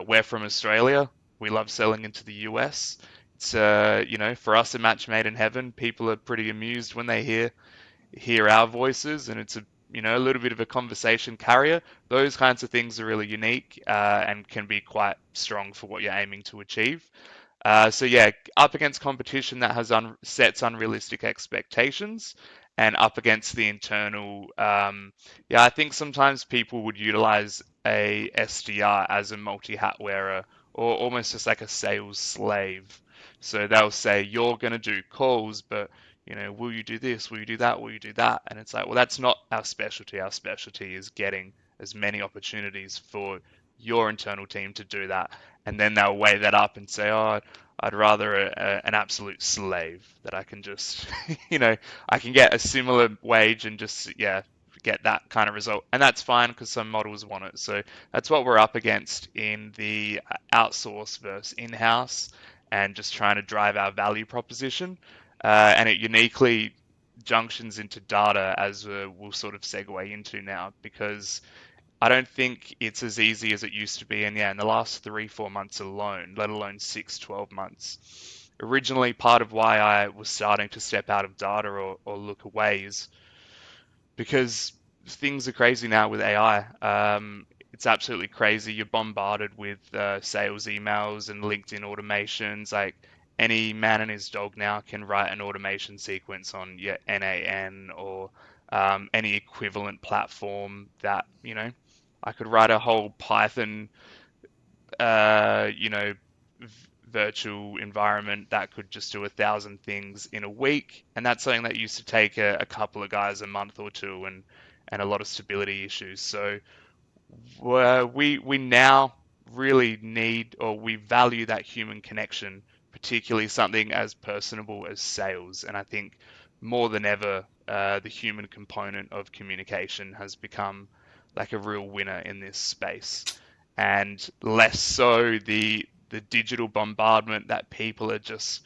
We're from Australia. We love selling into the US. It's for us a match made in heaven. People are pretty amused when they hear our voices, and it's a little bit of a conversation carrier. Those kinds of things are really unique and can be quite strong for what you're aiming to achieve. So yeah, up against competition that has sets unrealistic expectations, and up against the internal. Yeah, I think sometimes people would utilize a SDR as a multi-hat wearer, or almost just like a sales slave. So they'll say, you're going to do calls, but will you do this? Will you do that? Will you do that? And it's like, well, that's not our specialty. Our specialty is getting as many opportunities for your internal team to do that. And then they'll weigh that up and say, oh, I'd rather an absolute slave that I can just, I can get a similar wage and just, yeah, get that kind of result. And that's fine because some models want it. So that's what we're up against in the outsource versus in-house, and just trying to drive our value proposition. And it uniquely junctions into data, as we'll sort of segue into now, because I don't think it's as easy as it used to be. And yeah, in the last 3, 4 months alone, let alone 6, 12 months. Originally, part of why I was starting to step out of data or look away is because things are crazy now with AI. It's absolutely crazy. You're bombarded with sales emails and LinkedIn automations. Like any man and his dog now can write an automation sequence on your NAN or any equivalent platform that, I could write a whole Python, virtual environment that could just do 1,000 things in a week. And that's something that used to take a couple of guys a month or two, and a lot of stability issues. So we now really need, or we value that human connection, particularly something as personable as sales. And I think more than ever, the human component of communication has become like a real winner in this space, and less so the digital bombardment that people are just,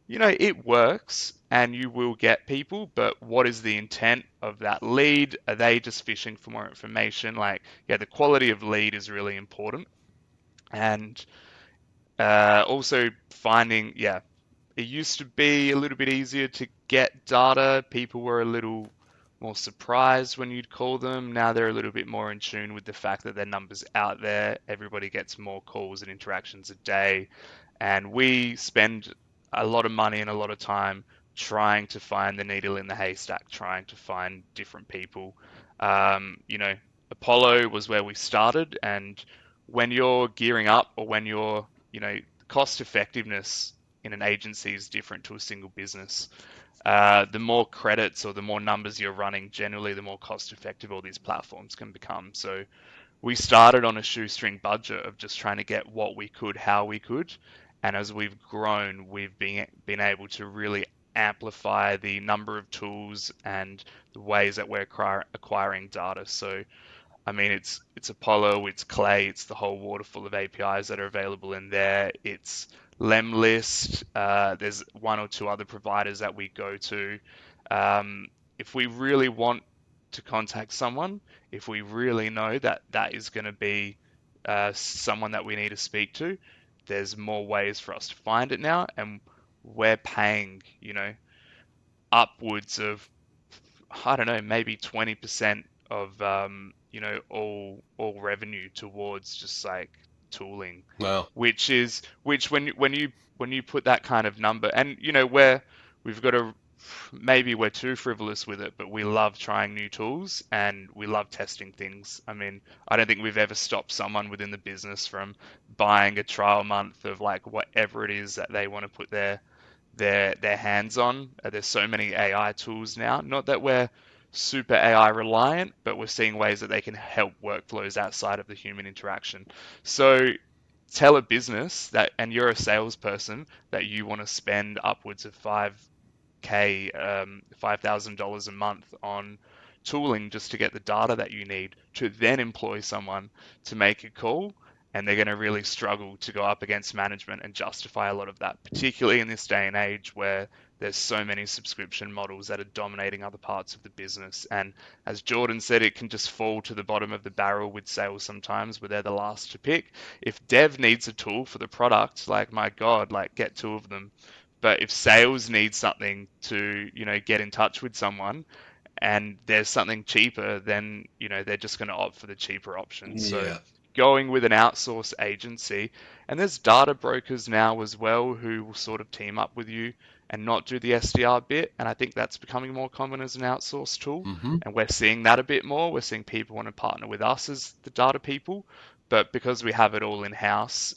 it works and you will get people, but what is the intent of that lead? Are they just fishing for more information? Like, yeah, the quality of lead is really important. And also finding, yeah, it used to be a little bit easier to get data. People were a little more surprised when you'd call them. Now they're a little bit more in tune with the fact that their number's out there. Everybody gets more calls and interactions a day. And we spend a lot of money and a lot of time trying to find the needle in the haystack, trying to find different people. You know, Apollo was where we started, and when you're gearing up or when you're, you know, cost effectiveness in an agency is different to a single business. The more credits or the more numbers you're running, generally, the more cost effective all these platforms can become. So we started on a shoestring budget of just trying to get what we could, how we could. And as we've grown, we've been able to really amplify the number of tools and the ways that we're acquiring data. So I mean, it's Apollo, it's Clay, it's the whole waterfall of APIs that are available in there. It's Lemlist. There's one or two other providers that we go to. If we really want to contact someone, if we really know that that is going to be someone that we need to speak to, there's more ways for us to find it now, and we're paying, you know, upwards of, I don't know, maybe 20% of you know, all revenue towards just like tooling, Wow. which when you put that kind of number, and you know, we've got a, maybe we're too frivolous with it, but we love trying new tools and we love testing things. I mean, I don't think we've ever stopped someone within the business from buying a trial month of like whatever it is that they want to put their hands on. There's so many AI tools now. Not that we're super AI reliant, but we're seeing ways that they can help workflows outside of the human interaction. So tell a business that, and you're a salesperson, that you want to spend upwards of $5,000 a month on tooling just to get the data that you need to then employ someone to make a call, and they're going to really struggle to go up against management and justify a lot of that, particularly in this day and age where there's so many subscription models that are dominating other parts of the business. And as Jordan said, it can just fall to the bottom of the barrel with sales sometimes, where they're the last to pick. If dev needs a tool for the product, like, my God, like, get two of them. But if sales needs something to, you know, get in touch with someone, and there's something cheaper, then, you know, they're just going to opt for the cheaper option. So Yeah. going with an outsourced agency, and there's data brokers now as well who will sort of team up with you and not do the SDR bit. And I think that's becoming more common as an outsourced tool. Mm-hmm. And we're seeing that a bit more. We're seeing people want to partner with us as the data people, but because we have it all in-house,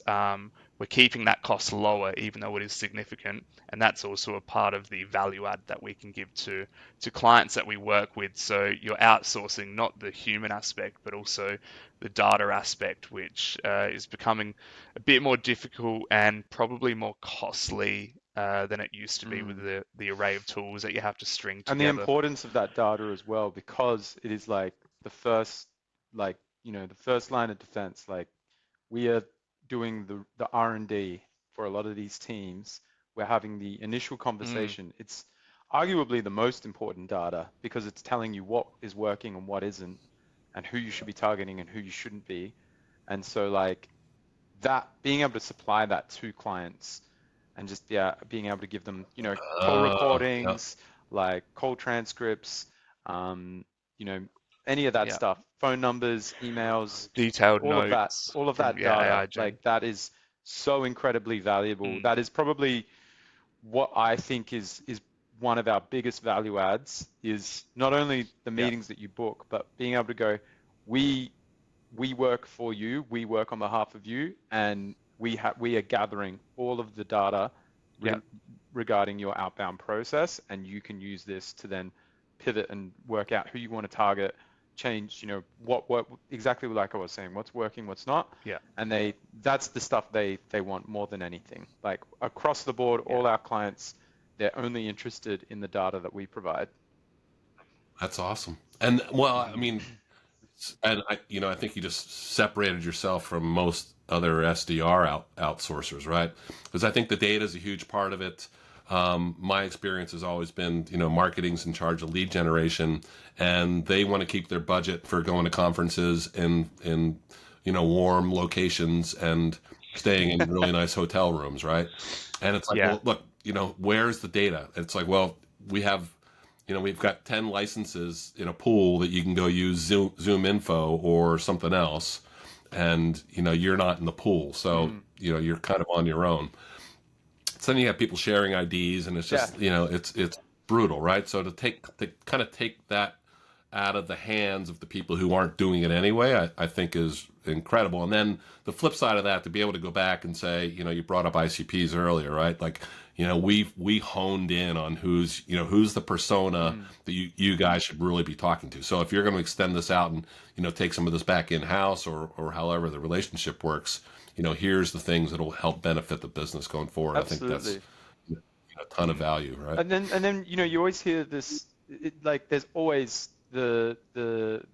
we're keeping that cost lower, even though it is significant. And that's also a part of the value add that we can give to clients that we work with. So you're outsourcing not the human aspect, but also the data aspect, which is becoming a bit more difficult and probably more costly than it used to be with the array of tools that you have to string together. And the importance of that data as well, because it is like the first, like, you know, the first line of defense. Like, we are doing the R&D for a lot of these teams. We're having the initial conversation. It's arguably the most important data because it's telling you what is working and what isn't, and who you should be targeting and who you shouldn't be. And so, like, that, being able to supply that to clients and just, being able to give them, you know, call recordings, like call transcripts, you know, any of that stuff, phone numbers, emails, detailed all notes, of that data, like, that is so incredibly valuable. That is probably what I think is one of our biggest value adds, is not only the meetings that you book, but being able to go, we work for you, we work on behalf of you, and we are gathering all of the data regarding your outbound process, and you can use this to then pivot and work out who you want to target, change, you know, what exactly, like I was saying, what's working, what's not. And that's the stuff they want more than anything. Like, across the board, all our clients, they're only interested in the data that we provide. That's awesome. And well, I mean, and I think you just separated yourself from most other SDR outsourcers, right? Because I think the data is a huge part of it. My experience has always been, marketing's in charge of lead generation, and they want to keep their budget for going to conferences in warm locations and staying in really nice hotel rooms, right? And it's like, well, look, where's the data? It's like, well, we have we've got 10 licenses in a pool that you can go use Zoom Info or something else, and you're not in the pool, so you're kind of on your own. So then you have people sharing IDs, and it's just it's brutal, right? So to kind of take that out of the hands of the people who aren't doing it anyway, I think is incredible. And then the flip side of that, to be able to go back and say, you brought up ICPs earlier, right? Like, we honed in on who's the persona that you guys should really be talking to. So if you're going to extend this out and, take some of this back in house or however the relationship works, here's the things that'll help benefit the business going forward. Absolutely. I think that's a ton of value, right? And then you always hear this, like there's always the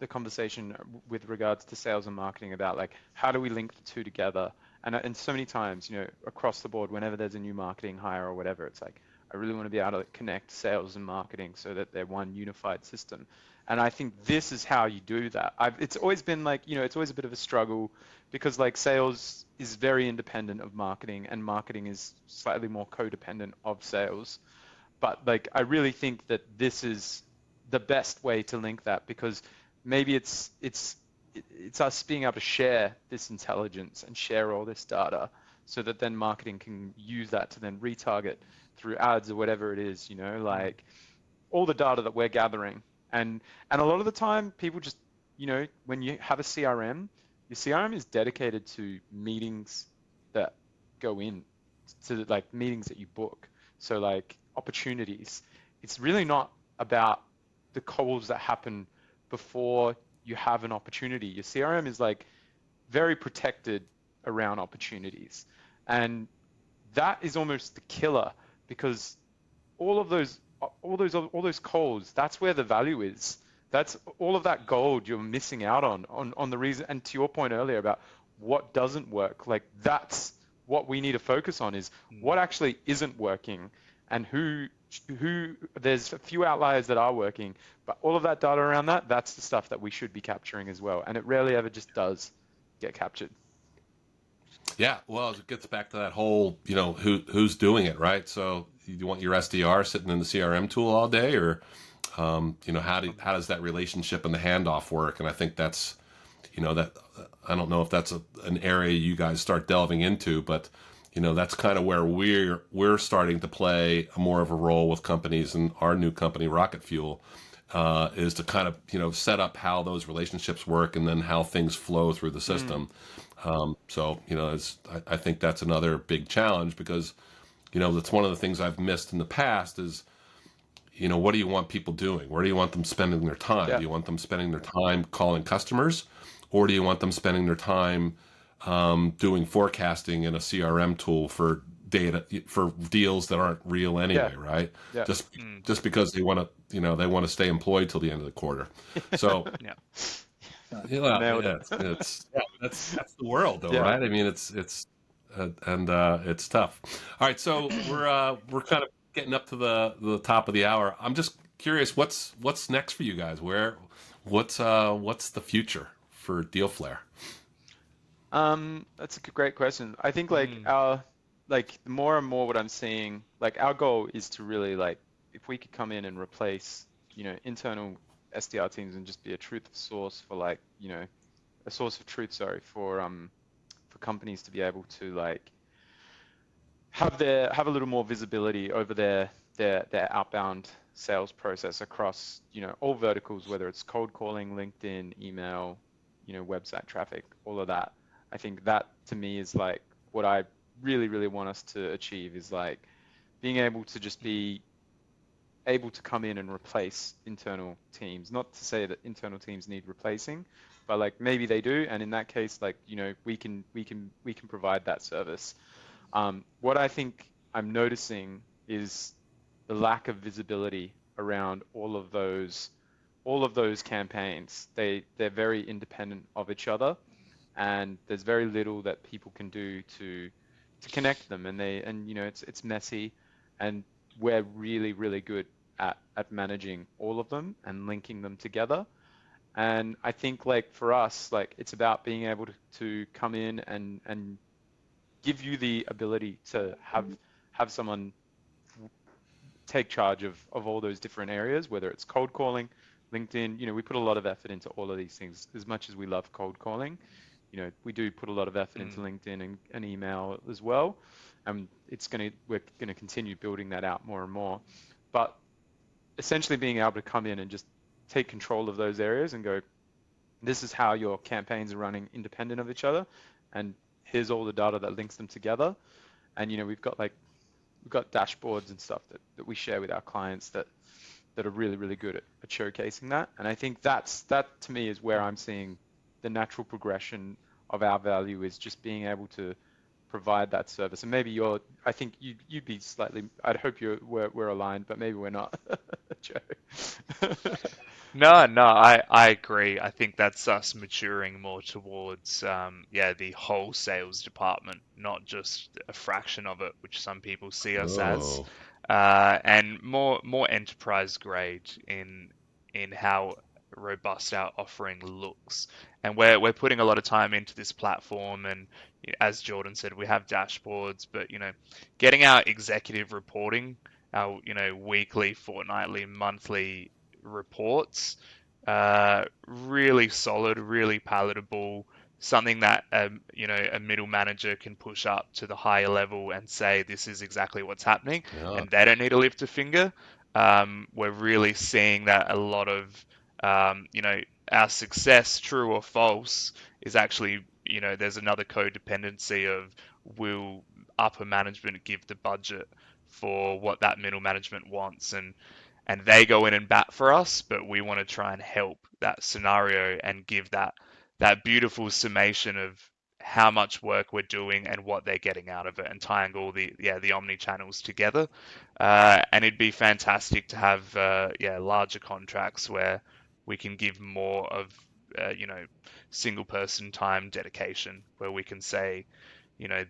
conversation with regards to sales and marketing about like how do we link the two together, and so many times across the board, whenever there's a new marketing hire or whatever, it's like I really want to be able to connect sales and marketing so that they're one unified system. And I think this is how you do that. It's always been like, it's always a bit of a struggle because like sales is very independent of marketing and marketing is slightly more codependent of sales. But like, I really think that this is the best way to link that, because maybe it's us being able to share this intelligence and share all this data so that then marketing can use that to then retarget through ads or whatever it is, like all the data that we're gathering. And a lot of the time people just, when you have a CRM, your CRM is dedicated to meetings that go in, to like meetings that you book. So like opportunities. It's really not about the calls that happen before you have an opportunity. Your CRM is like very protected around opportunities. And that is almost the killer, because all those calls, that's where the value is. That's all of that gold you're missing out on the reason. And to your point earlier about what doesn't work, like that's what we need to focus on, is what actually isn't working, and who there's a few outliers that are working, but all of that data around that's the stuff that we should be capturing as well. And it rarely ever just does get captured. Yeah, well, it gets back to that whole, who's doing it, right? So you want your SDR sitting in the CRM tool all day, or, how does that relationship and the handoff work? And I think that's, that I don't know if that's an area you guys start delving into, but that's kind of where we're starting to play more of a role with companies, and our new company, Rocket Fuel, is to kind of set up how those relationships work and then how things flow through the system. So I think that's another big challenge, because that's one of the things I've missed in the past is, what do you want people doing? Where do you want them spending their time? Yeah. Do you want them spending their time calling customers, or do you want them spending their time doing forecasting in a CRM tool for data, for deals that aren't real anyway, right? Yeah. Just because they want to stay employed till the end of the quarter. So Yeah. That's the world, though, right? I mean, it's tough. All right, so we're kind of getting up to the top of the hour. I'm just curious, what's next for you guys? What's the future for Dealflare? That's a great question. I think like more and more what I'm seeing, like our goal is to really like, if we could come in and replace, internal SDR teams and just be a truth source for like, a source of truth, for companies to be able to like have a little more visibility over their outbound sales process across, all verticals, whether it's cold calling, LinkedIn, email, website traffic, all of that. I think that to me is like what I really, really want us to achieve, is like being able to just be able to come in and replace internal teams. Not to say that internal teams need replacing, but like maybe they do, and in that case, like we can provide that service. What I think I'm noticing is the lack of visibility around all of those campaigns. They're very independent of each other, and there's very little that people can do to connect them, and it's messy, and we're really, really good at managing all of them and linking them together. And I think like for us, like it's about being able to come in and give you the ability to have someone take charge of all those different areas, whether it's cold calling, LinkedIn. We put a lot of effort into all of these things. As much as we love cold calling, we do put a lot of effort into LinkedIn and email as well. We're gonna continue building that out more and more. But essentially being able to come in and just take control of those areas and go, this is how your campaigns are running independent of each other, and here's all the data that links them together. And we've got dashboards and stuff that we share with our clients that are really, really good at showcasing that. And I think that to me is where I'm seeing the natural progression of our value, is just being able to provide that service. And maybe I think you'd be slightly, I'd hope we're aligned, but maybe we're not, Joe. No, I agree. I think that's us maturing more towards, the whole sales department, not just a fraction of it, which some people see us as, Oh, and more enterprise grade in how robust our offering looks. And we're putting a lot of time into this platform, and as Jordan said, we have dashboards, but getting our executive reporting, our weekly, fortnightly, monthly reports, really solid, really palatable, something that a middle manager can push up to the higher level and say this is exactly what's happening, yeah. and they don't need to lift a finger. We're really seeing that a lot of our success, true or false, is actually there's another codependency of, will upper management give the budget for what that middle management wants, and they go in and bat for us, but we want to try and help that scenario and give that beautiful summation of how much work we're doing and what they're getting out of it, and tying all the omni channels together. And it'd be fantastic to have larger contracts where we can give more of single person time dedication, where we can say,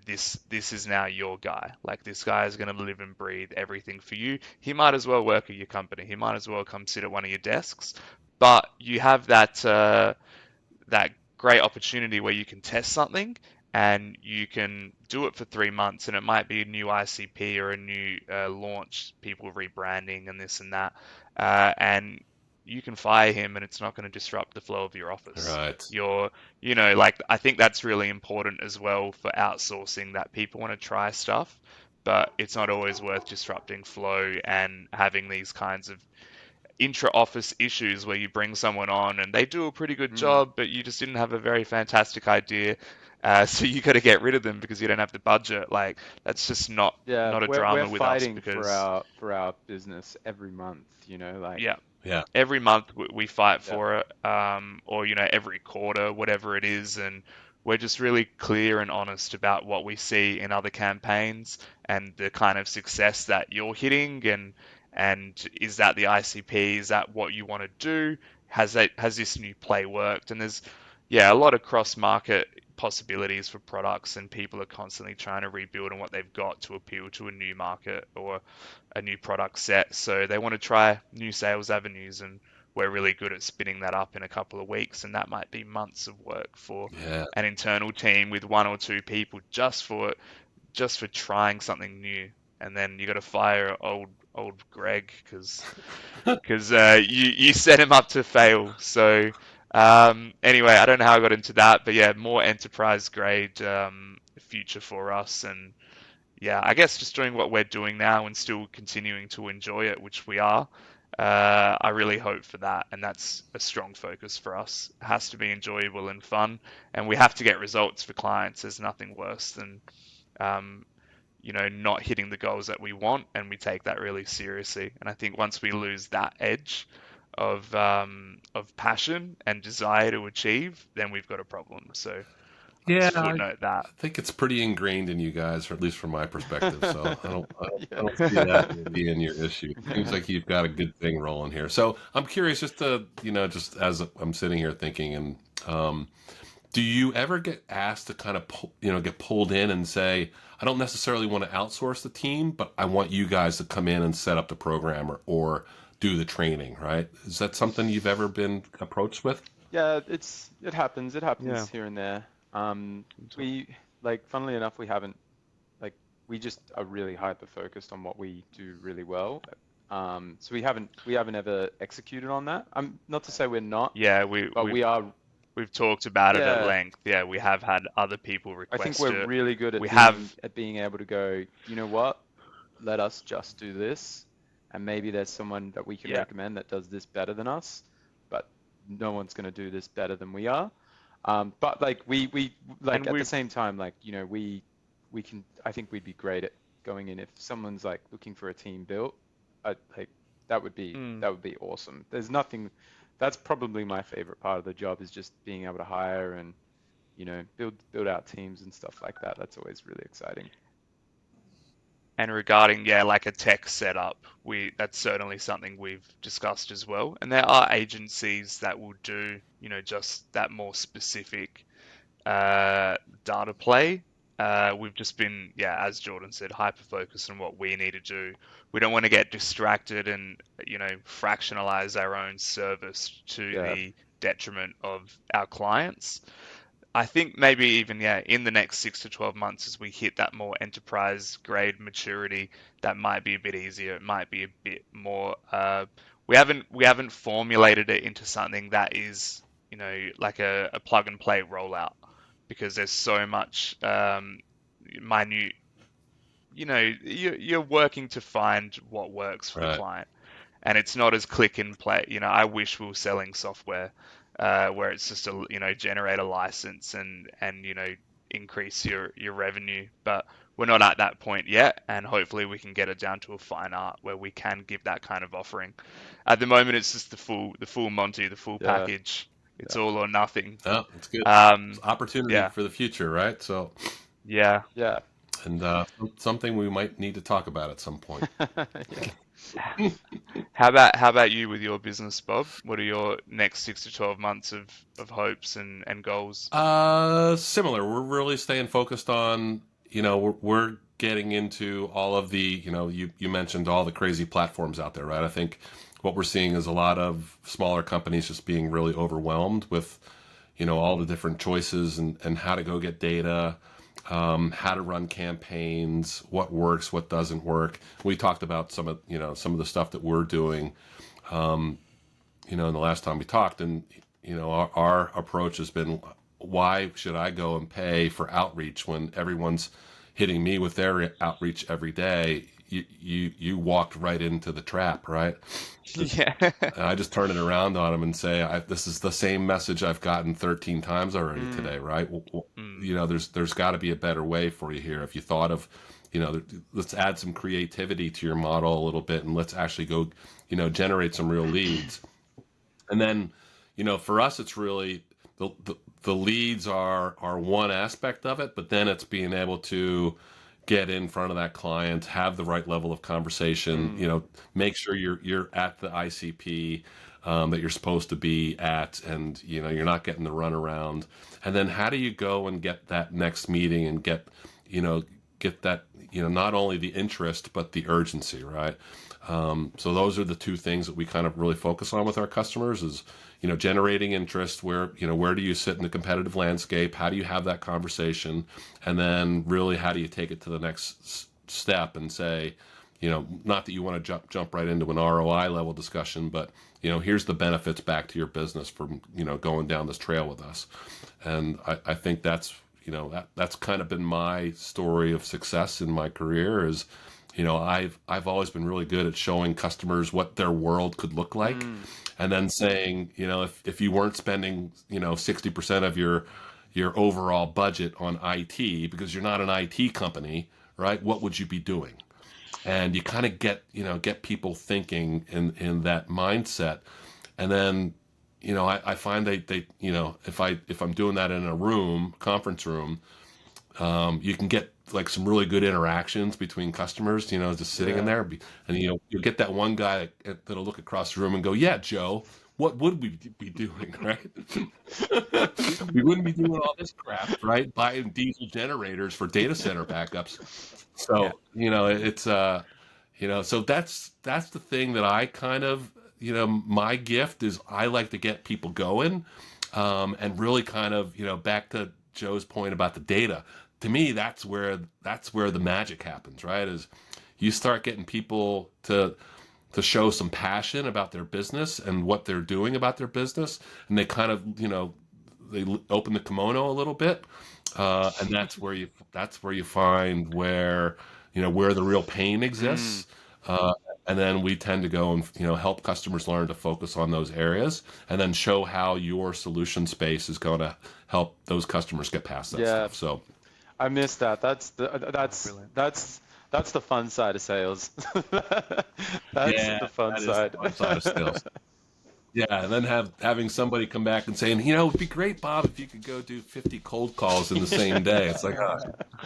this is now your guy. Like, this guy is going to live and breathe everything for you. He might as well work at your company. He might as well come sit at one of your desks. But you have that great opportunity where you can test something and you can do it for 3 months, and it might be a new ICP or a new launch, people rebranding and this and that. And you can fire him and it's not going to disrupt the flow of your office. Right. I think that's really important as well for outsourcing, that people want to try stuff, but it's not always worth disrupting flow and having these kinds of intra-office issues where you bring someone on and they do a pretty good job, but you just didn't have a very fantastic idea. So you got to get rid of them because you don't have the budget. Like, that's just not Yeah, a we're drama with us, fighting because for our business every month, like, yeah, Yeah. every month we fight yeah. for it, or every quarter, whatever it is, and we're just really clear and honest about what we see in other campaigns and the kind of success that you're hitting, and is that the ICP? Is that what you want to do? Has this new play worked? And there's a lot of cross market possibilities for products, and people are constantly trying to rebuild on what they've got to appeal to a new market or a new product set. So they want to try new sales avenues, and we're really good at spinning that up in a couple of weeks, and that might be months of work for Yeah. an internal team with 1 or 2 people just for trying something new. And then you got to fire old Greg because you set him up to fail. So anyway, I don't know how I got into that, but yeah, more enterprise grade future for us. And yeah, I guess just doing what we're doing now and still continuing to enjoy it, which we are. I really hope for that, and that's a strong focus for us. It has to be enjoyable and fun, and we have to get results for clients. There's nothing worse than um, not hitting the goals that we want, and we take that really seriously. And I think once we lose that edge of passion and desire to achieve, then we've got a problem. So I'll Yeah, just I footnote that. think it's pretty ingrained in you guys, or at least from my perspective. So I don't see Yeah. that being your issue. It seems like you've got a good thing rolling here. So I'm curious, just to just as I'm sitting here thinking, and do you ever get asked to kind of get pulled in and say, I don't necessarily want to outsource the team, but I want you guys to come in and set up the program, or do the training, right? Is that something you've ever been approached with? Yeah, it happens. It Yeah. happens here and there. We, like, funnily enough, we we just are really hyper focused on what we do really well. So we haven't ever executed on that. Not to say we're not, Yeah, but we are. we've talked about it at Yeah, length. Yeah, we have had other people I think request we're it. really good We have, at being able to go, you know what? Let us just do this, and maybe there's someone that we can yeah, recommend that does this better than us, but no one's going to do this better than we are. But like we like and at the we've same time, like, you know, we can, I think we'd be great at going in if someone's like looking for a team built. Like mm, that would be awesome. There's nothing. That's probably my favorite part of the job, is just being able to hire and, you know, build out teams and stuff like that. That's always really exciting. and regarding, yeah, like a tech setup, that's certainly something we've discussed as well. And there are agencies that will do, you know, just that more specific data play. We've just been, yeah, as Jordan said, hyper focused on what we need to do. We don't want to get distracted and, you know, fractionalize our own service to Yeah, the detriment of our clients. I think maybe even, yeah, in the next 6 to 12 months, as we hit that more enterprise grade maturity, that might be a bit easier. It might be a bit more. We haven't formulated it into something that is, you know, like a plug and play rollout, because there's so much minute. You know, you're working to find what works for the Right. client, and it's not as click and play. You know, I wish we were selling software where it's just a, you know, generate a license and you know, increase your revenue, but we're not at that point yet, and hopefully we can get it down to a fine art where we can give that kind of offering. At the moment, it's just the full Monty, the full yeah, package. It's yeah, all or nothing. Oh, it's good. It's Um, opportunity yeah, for the future, right? So, yeah. yeah. and something we might need to talk about at some point. Yeah. How about you with your business, Bob? What are your next 6 to 12 months of hopes and goals? Similar. We're really staying focused on, we're getting into all of the, you mentioned all the crazy platforms out there, right? I think what we're seeing is a lot of smaller companies just being really overwhelmed with, all the different choices and how to go get data, how to run campaigns, what works, what doesn't work. We talked about some of the stuff that we're doing, in the last time we talked, and our approach has been, why should I go and pay for outreach when everyone's hitting me with their outreach every day? You walked right into the trap, right? Yeah. And I just turn it around on them and say, this is the same message I've gotten 13 times already Mm, today, right? Mm, There's got to be a better way for you here. If you thought of, let's add some creativity to your model a little bit, and let's actually go, generate some real leads. And then, for us, it's really the leads are one aspect of it, but then it's being able to get in front of that client, have the right level of conversation, mm, make sure you're at the ICP that you're supposed to be at, and you're not getting the runaround. And then how do you go and get that next meeting and get that, not only the interest but the urgency, right? So those are the two things that we kind of really focus on with our customers is, generating interest. Where do you sit in the competitive landscape? How do you have that conversation? And then really, how do you take it to the next step and say, not that you want to jump right into an ROI level discussion, but, here's the benefits back to your business from, going down this trail with us. And I think that's, that's kind of been my story of success in my career is, I've always been really good at showing customers what their world could look like, mm. and then saying, if you weren't spending, 60% of your overall budget on IT because you're not an IT company, right? What would you be doing? And you kind of get people thinking in that mindset, and then I find they if I'm doing that in a conference room, you can get like some really good interactions between customers, just sitting in Yeah. there. And, you'll get that one guy that'll look across the room and go, yeah, Joe, what would we be doing, right? We wouldn't be doing all this crap, right? Buying diesel generators for data center backups. yeah. So, so that's the thing that I kind of, my gift is I like to get people going, and really kind of, back to Joe's point about the data. to me, that's where the magic happens, right? Is you start getting people to show some passion about their business and what they're doing about their business, and they kind of, they open the kimono a little bit, and that's where you find where the real pain exists. And then we tend to go and help customers learn to focus on those areas, and then show how your solution space is going to help those customers get past that Yeah, stuff. So I missed that. That's Brilliant. the fun side of sales. That's yeah, the fun that is side. the fun side of sales. Yeah, and then having somebody come back and saying, it'd be great, Bob, if you could go do 50 cold calls in the same day. It's like,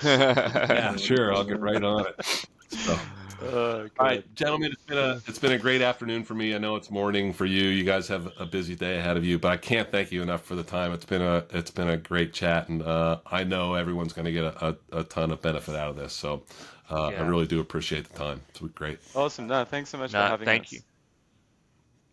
yeah, sure, I'll get right on it. So, Oh, all good. right, gentlemen, it's been a great afternoon for me. I know it's morning for you. You guys have a busy day ahead of you, but I can't thank you enough for the time. It's been a great chat, and I know everyone's going to get a ton of benefit out of this. So, I Yeah. really do appreciate the time. It's great. Awesome. No, thanks so much for No, having thank us. you.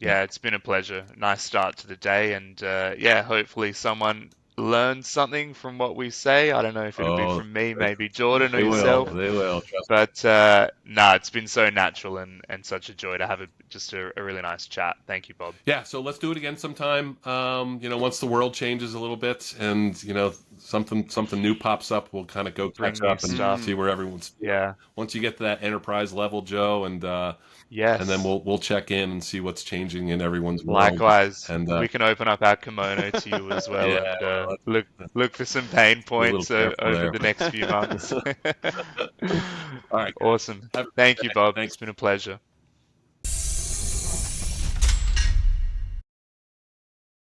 Yeah, it's been a pleasure. Nice start to the day, and yeah, hopefully someone learns something from what we say. I don't know if it'll be Oh, from me, maybe Jordan or they will. yourself. They will. Trust me. But no, it's been so natural and such a joy to have just a really nice chat. Thank you, Bob. Yeah, so let's do it again sometime. Once the world changes a little bit, and something new pops up, we'll kind of go Bring catch new up and stuff. see where everyone's. Yeah. Once you get to that enterprise level, Joe, and then Yes. we'll check in and see what's changing in everyone's world. Likewise, And we can open up our kimono to you as well, yeah, and well, look for some pain be a little points careful over there. the next few months. All right, guys. Awesome. Have a Thank good you, day. Bob. Thanks. It's been a pleasure.